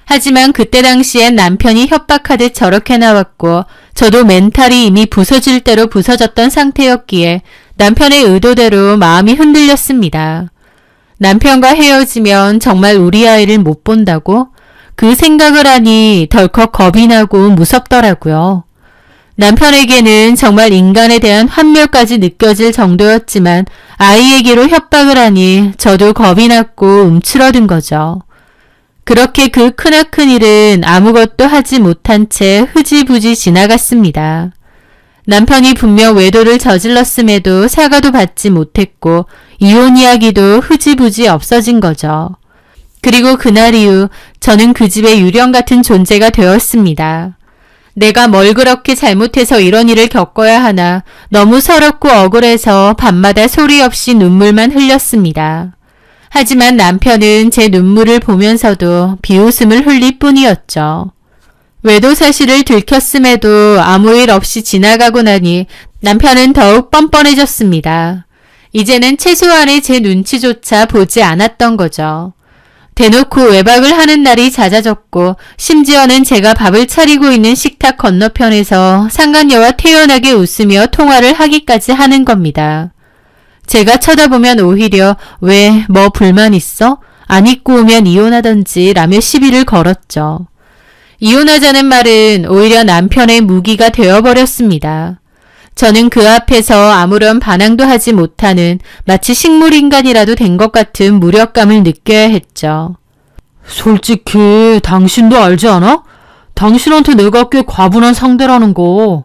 하지만 그때 당시엔 남편이 협박하듯 저렇게 나왔고 저도 멘탈이 이미 부서질 대로 부서졌던 상태였기에 남편의 의도대로 마음이 흔들렸습니다. 남편과 헤어지면 정말 우리 아이를 못 본다고? 그 생각을 하니 덜컥 겁이 나고 무섭더라고요. 남편에게는 정말 인간에 대한 환멸까지 느껴질 정도였지만 아이에게로 협박을 하니 저도 겁이 났고 움츠러든 거죠. 그렇게 그 크나큰 일은 아무것도 하지 못한 채 흐지부지 지나갔습니다. 남편이 분명 외도를 저질렀음에도 사과도 받지 못했고 이혼 이야기도 흐지부지 없어진 거죠. 그리고 그날 이후 저는 그 집의 유령 같은 존재가 되었습니다. 내가 뭘 그렇게 잘못해서 이런 일을 겪어야 하나 너무 서럽고 억울해서 밤마다 소리 없이 눈물만 흘렸습니다. 하지만 남편은 제 눈물을 보면서도 비웃음을 흘릴 뿐이었죠. 외도 사실을 들켰음에도 아무 일 없이 지나가고 나니 남편은 더욱 뻔뻔해졌습니다. 이제는 최소한의 제 눈치조차 보지 않았던 거죠. 대놓고 외박을 하는 날이 잦아졌고 심지어는 제가 밥을 차리고 있는 식탁 건너편에서 상간녀와 태연하게 웃으며 통화를 하기까지 하는 겁니다. 제가 쳐다보면 오히려 왜 뭐 불만 있어? 안 입고 오면 이혼하던지 라며 시비를 걸었죠. 이혼하자는 말은 오히려 남편의 무기가 되어버렸습니다. 저는 그 앞에서 아무런 반항도 하지 못하는 마치 식물인간이라도 된 것 같은 무력감을 느껴야 했죠. 솔직히 당신도 알지 않아? 당신한테 내가 꽤 과분한 상대라는 거.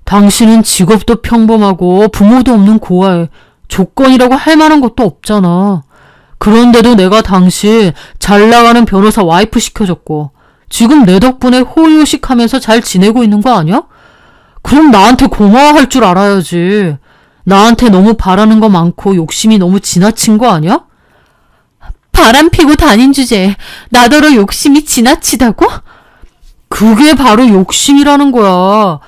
당신은 직업도 평범하고 부모도 없는 고아에 조건이라고 할 만한 것도 없잖아. 그런데도 내가 당신 잘 나가는 변호사 와이프 시켜줬고 지금 내 덕분에 호의호식하면서 잘 지내고 있는 거 아니야? 그럼 나한테 고마워할 줄 알아야지. 나한테 너무 바라는 거 많고 욕심이 너무 지나친 거 아니야? 바람 피고 다닌 주제에 나더러 욕심이 지나치다고? 그게 바로 욕심이라는 거야.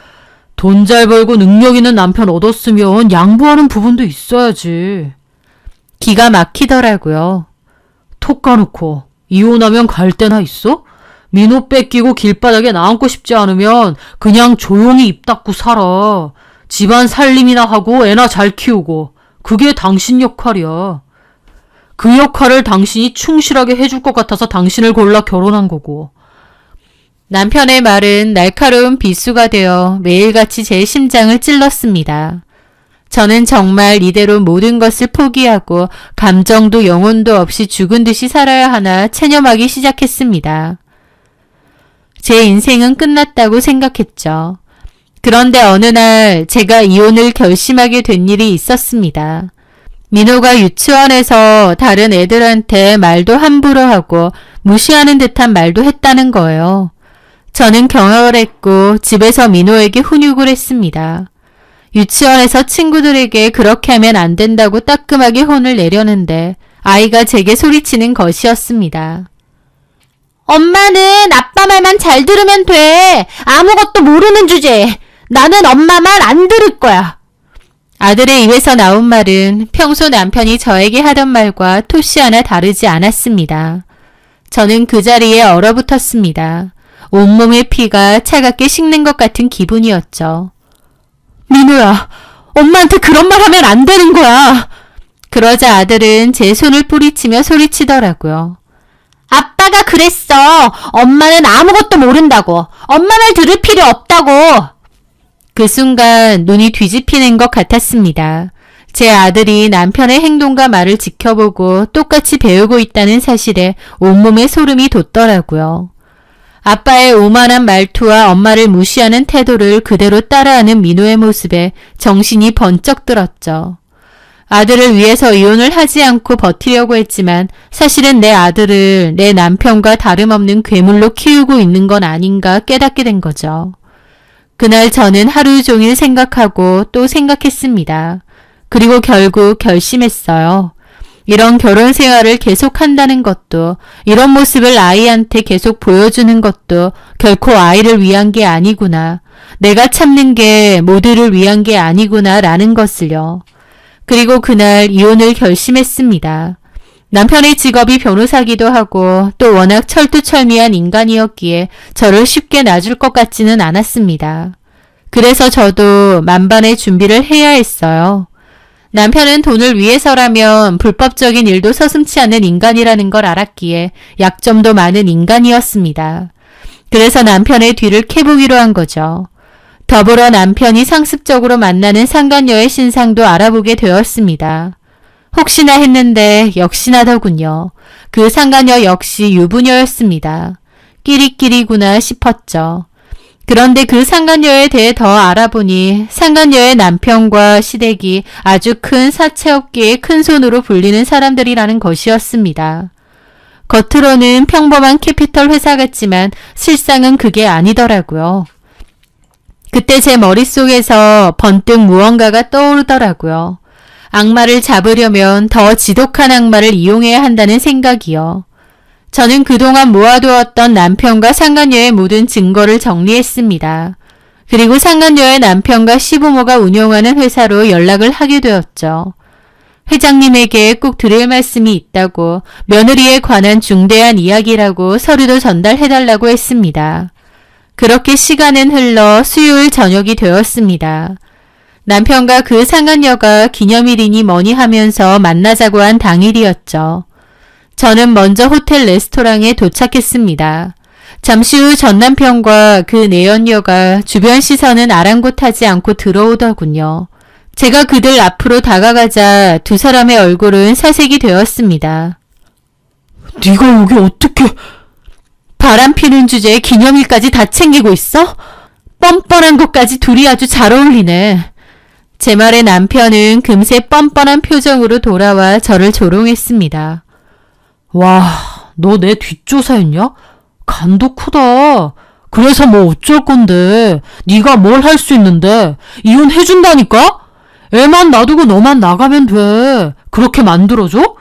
돈 잘 벌고 능력 있는 남편 얻었으면 양보하는 부분도 있어야지. 기가 막히더라고요. 톡 까놓고 이혼하면 갈 데나 있어? 민호 뺏기고 길바닥에 나앉고 싶지 않으면 그냥 조용히 입 닫고 살아. 집안 살림이나 하고 애나 잘 키우고. 그게 당신 역할이야. 그 역할을 당신이 충실하게 해줄 것 같아서 당신을 골라 결혼한 거고. 남편의 말은 날카로운 비수가 되어 매일같이 제 심장을 찔렀습니다. 저는 정말 이대로 모든 것을 포기하고 감정도 영혼도 없이 죽은 듯이 살아야 하나 체념하기 시작했습니다. 제 인생은 끝났다고 생각했죠. 그런데 어느 날 제가 이혼을 결심하게 된 일이 있었습니다. 민호가 유치원에서 다른 애들한테 말도 함부로 하고 무시하는 듯한 말도 했다는 거예요. 저는 경악을 했고 집에서 민호에게 훈육을 했습니다. 유치원에서 친구들에게 그렇게 하면 안 된다고 따끔하게 혼을 내려는데 아이가 제게 소리치는 것이었습니다. 엄마는 아빠 말만 잘 들으면 돼. 아무것도 모르는 주제에. 나는 엄마 말 안 들을 거야. 아들의 입에서 나온 말은 평소 남편이 저에게 하던 말과 토시 하나 다르지 않았습니다. 저는 그 자리에 얼어붙었습니다. 온몸의 피가 차갑게 식는 것 같은 기분이었죠. 민우야, 엄마한테 그런 말 하면 안 되는 거야. 그러자 아들은 제 손을 뿌리치며 소리치더라고요. 아빠가 그랬어. 엄마는 아무것도 모른다고. 엄마 말 들을 필요 없다고. 그 순간 눈이 뒤집히는 것 같았습니다. 제 아들이 남편의 행동과 말을 지켜보고 똑같이 배우고 있다는 사실에 온몸에 소름이 돋더라고요. 아빠의 오만한 말투와 엄마를 무시하는 태도를 그대로 따라하는 민호의 모습에 정신이 번쩍 들었죠. 아들을 위해서 이혼을 하지 않고 버티려고 했지만 사실은 내 아들을 내 남편과 다름없는 괴물로 키우고 있는 건 아닌가 깨닫게 된 거죠. 그날 저는 하루 종일 생각하고 또 생각했습니다. 그리고 결국 결심했어요. 이런 결혼 생활을 계속한다는 것도, 이런 모습을 아이한테 계속 보여주는 것도 결코 아이를 위한 게 아니구나. 내가 참는 게 모두를 위한 게 아니구나 라는 것을요. 그리고 그날 이혼을 결심했습니다. 남편의 직업이 변호사기도 하고 또 워낙 철두철미한 인간이었기에 저를 쉽게 놔줄 것 같지는 않았습니다. 그래서 저도 만반의 준비를 해야 했어요. 남편은 돈을 위해서라면 불법적인 일도 서슴지 않는 인간이라는 걸 알았기에 약점도 많은 인간이었습니다. 그래서 남편의 뒤를 캐보기로 한 거죠. 더불어 남편이 상습적으로 만나는 상간녀의 신상도 알아보게 되었습니다. 혹시나 했는데 역시나더군요. 그 상간녀 역시 유부녀였습니다. 끼리끼리구나 싶었죠. 그런데 그 상간녀에 대해 더 알아보니 상간녀의 남편과 시댁이 아주 큰 사채업계의 큰손으로 불리는 사람들이라는 것이었습니다. 겉으로는 평범한 캐피털 회사 같지만 실상은 그게 아니더라고요. 그때 제 머릿속에서 번뜩 무언가가 떠오르더라고요. 악마를 잡으려면 더 지독한 악마를 이용해야 한다는 생각이요. 저는 그동안 모아두었던 남편과 상간녀의 모든 증거를 정리했습니다. 그리고 상간녀의 남편과 시부모가 운영하는 회사로 연락을 하게 되었죠. 회장님에게 꼭 드릴 말씀이 있다고, 며느리에 관한 중대한 이야기라고 서류도 전달해달라고 했습니다. 그렇게 시간은 흘러 수요일 저녁이 되었습니다. 남편과 그 상간녀가 기념일이니 뭐니 하면서 만나자고 한 당일이었죠. 저는 먼저 호텔 레스토랑에 도착했습니다. 잠시 후 전 남편과 그 내연녀가 주변 시선은 아랑곳하지 않고 들어오더군요. 제가 그들 앞으로 다가가자 두 사람의 얼굴은 사색이 되었습니다. 네가 여기 어떻게... 바람피는 주제에 기념일까지 다 챙기고 있어? 뻔뻔한 것까지 둘이 아주 잘 어울리네. 제 말에 남편은 금세 뻔뻔한 표정으로 돌아와 저를 조롱했습니다. 와, 너 내 뒷조사였냐? 간도 크다. 그래서 뭐 어쩔 건데. 네가 뭘 할 수 있는데. 이혼해준다니까? 애만 놔두고 너만 나가면 돼. 그렇게 만들어줘?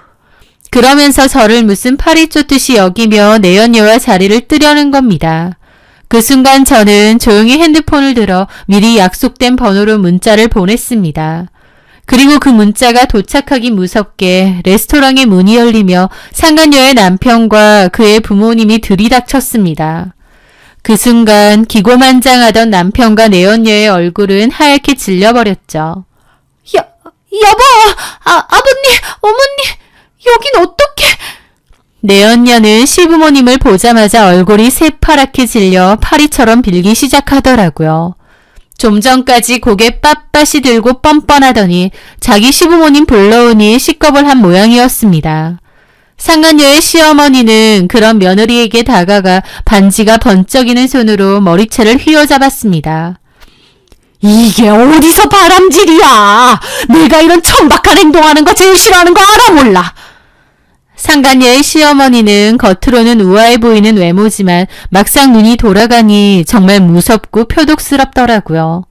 그러면서 저를 무슨 파리 쫓듯이 여기며 내연녀와 자리를 뜨려는 겁니다. 그 순간 저는 조용히 핸드폰을 들어 미리 약속된 번호로 문자를 보냈습니다. 그리고 그 문자가 도착하기 무섭게 레스토랑의 문이 열리며 상간녀의 남편과 그의 부모님이 들이닥쳤습니다. 그 순간 기고만장하던 남편과 내연녀의 얼굴은 하얗게 질려버렸죠. 여보, 아버님, 어머니, 여긴 어떻게... 내연녀는 시부모님을 보자마자 얼굴이 새파랗게 질려 파리처럼 빌기 시작하더라고요. 좀 전까지 고개 빳빳이 들고 뻔뻔하더니 자기 시부모님 불러오니 식겁을 한 모양이었습니다. 상간녀의 시어머니는 그런 며느리에게 다가가 반지가 번쩍이는 손으로 머리채를 휘어잡았습니다. 이게 어디서 바람질이야. 내가 이런 천박한 행동하는 거 제일 싫어하는 거 알아 몰라. 상간녀의 시어머니는 겉으로는 우아해 보이는 외모지만 막상 눈이 돌아가니 정말 무섭고 표독스럽더라고요.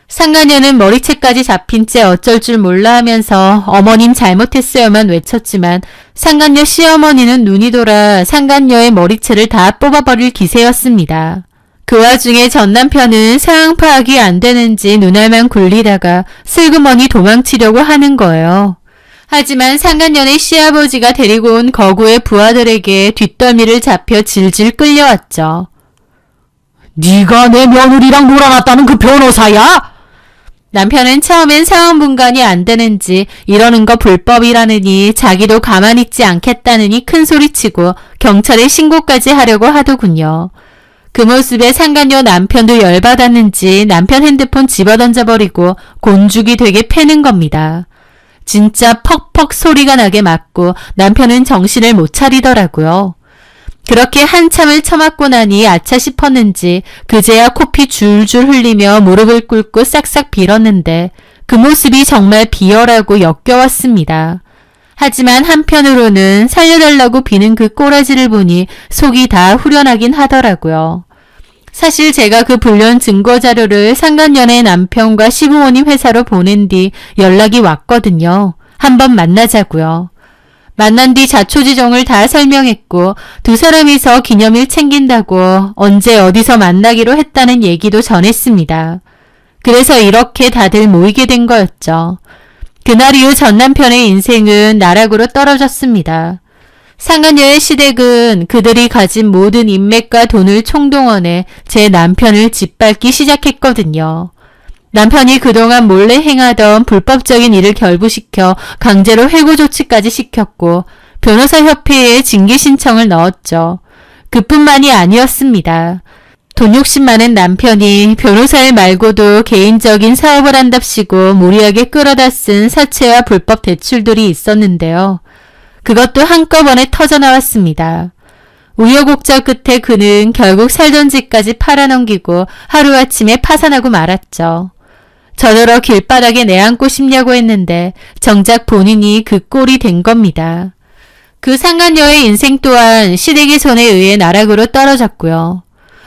상간녀는 머리채까지 잡힌 채 어쩔 줄 몰라 하면서 어머님 잘못했어요만 외쳤지만 상간녀 시어머니는 눈이 돌아 상간녀의 머리채를 다 뽑아버릴 기세였습니다. 그 와중에 전 남편은 상황 파악이 안 되는지 눈알만 굴리다가 슬그머니 도망치려고 하는 거예요. 하지만 상간녀의 시아버지가 데리고 온 거구의 부하들에게 뒷덜미를 잡혀 질질 끌려왔죠. 네가 내 며느리랑 놀아놨다는 그 변호사야? 남편은 처음엔 사원 분간이 안 되는지 이러는 거 불법이라느니 자기도 가만히 있지 않겠다느니 큰 소리치고 경찰에 신고까지 하려고 하더군요. 그 모습에 상간녀 남편도 열받았는지 남편 핸드폰 집어던져버리고 곤죽이 되게 패는 겁니다. 진짜 퍽퍽 소리가 나게 맞고 남편은 정신을 못 차리더라고요. 그렇게 한참을 처맞고 나니 아차 싶었는지 그제야 코피 줄줄 흘리며 무릎을 꿇고 싹싹 빌었는데 그 모습이 정말 비열하고 역겨웠습니다. 하지만 한편으로는 살려달라고 비는 그 꼬라지를 보니 속이 다 후련하긴 하더라고요. 사실 제가 그 불륜 증거자료를 상간녀의 남편과 시부모님 회사로 보낸 뒤 연락이 왔거든요. 한번 만나자고요. 만난 뒤 자초지종을 다 설명했고 두 사람이서 기념일 챙긴다고 언제 어디서 만나기로 했다는 얘기도 전했습니다. 그래서 이렇게 다들 모이게 된 거였죠. 그날 이후 전 남편의 인생은 나락으로 떨어졌습니다. 상간녀의 시댁은 그들이 가진 모든 인맥과 돈을 총동원해 제 남편을 짓밟기 시작했거든요. 남편이 그동안 몰래 행하던 불법적인 일을 결부시켜 강제로 해고 조치까지 시켰고 변호사협회에 징계 신청을 넣었죠. 그뿐만이 아니었습니다. 돈 욕심 많은 남편이 변호사일 말고도 개인적인 사업을 한답시고 무리하게 끌어다 쓴 사채와 불법 대출들이 있었는데요. 그것도 한꺼번에 터져나왔습니다. 우여곡절 끝에 그는 결국 살던 집까지 팔아넘기고 하루아침에 파산하고 말았죠. 저더러 길바닥에 내앉고 싶냐고 했는데 정작 본인이 그 꼴이 된 겁니다. 그 상간녀의 인생 또한 시댁의 손에 의해 나락으로 떨어졌고요.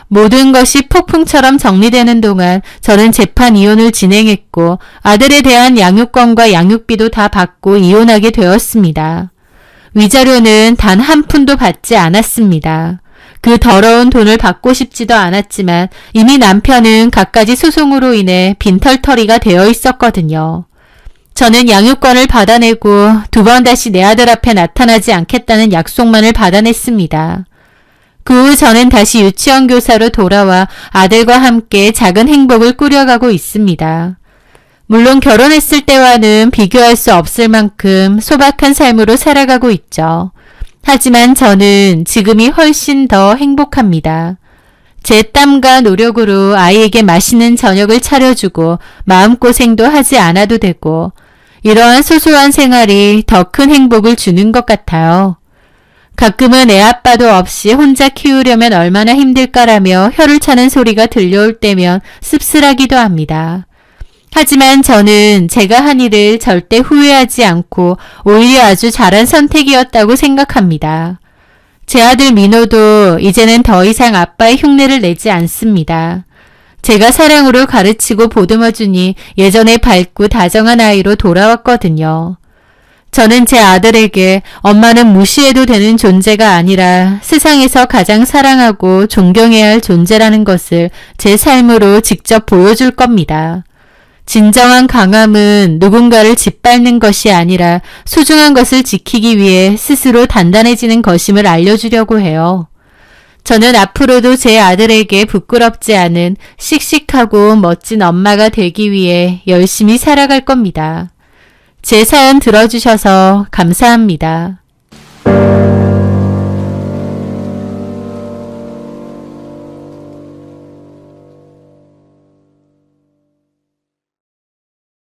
모든 것이 폭풍처럼 정리되는 동안 저는 재판 이혼을 진행했고 아들에 대한 양육권과 양육비도 다 받고 이혼하게 되었습니다. 위자료는 단 한 푼도 받지 않았습니다. 그 더러운 돈을 받고 싶지도 않았지만 이미 남편은 갖가지 소송으로 인해 빈털터리가 되어 있었거든요. 저는 양육권을 받아내고 두 번 다시 내 아들 앞에 나타나지 않겠다는 약속만을 받아냈습니다. 그 후 저는 다시 유치원 교사로 돌아와 아들과 함께 작은 행복을 꾸려가고 있습니다. 물론 결혼했을 때와는 비교할 수 없을 만큼 소박한 삶으로 살아가고 있죠. 하지만 저는 지금이 훨씬 더 행복합니다. 제 땀과 노력으로 아이에게 맛있는 저녁을 차려주고 마음고생도 하지 않아도 되고 이러한 소소한 생활이 더 큰 행복을 주는 것 같아요. 가끔은 애 아빠도 없이 혼자 키우려면 얼마나 힘들까라며 혀를 차는 소리가 들려올 때면 씁쓸하기도 합니다. 하지만 저는 제가 한 일을 절대 후회하지 않고 오히려 아주 잘한 선택이었다고 생각합니다. 제 아들 민호도 이제는 더 이상 아빠의 흉내를 내지 않습니다. 제가 사랑으로 가르치고 보듬어주니 예전에 밝고 다정한 아이로 돌아왔거든요. 저는 제 아들에게 엄마는 무시해도 되는 존재가 아니라 세상에서 가장 사랑하고 존경해야 할 존재라는 것을 제 삶으로 직접 보여줄 겁니다. 진정한 강함은 누군가를 짓밟는 것이 아니라 소중한 것을 지키기 위해 스스로 단단해지는 것임을 알려주려고 해요. 저는 앞으로도 제 아들에게 부끄럽지 않은 씩씩하고 멋진 엄마가 되기 위해 열심히 살아갈 겁니다. 제 사연 들어주셔서 감사합니다.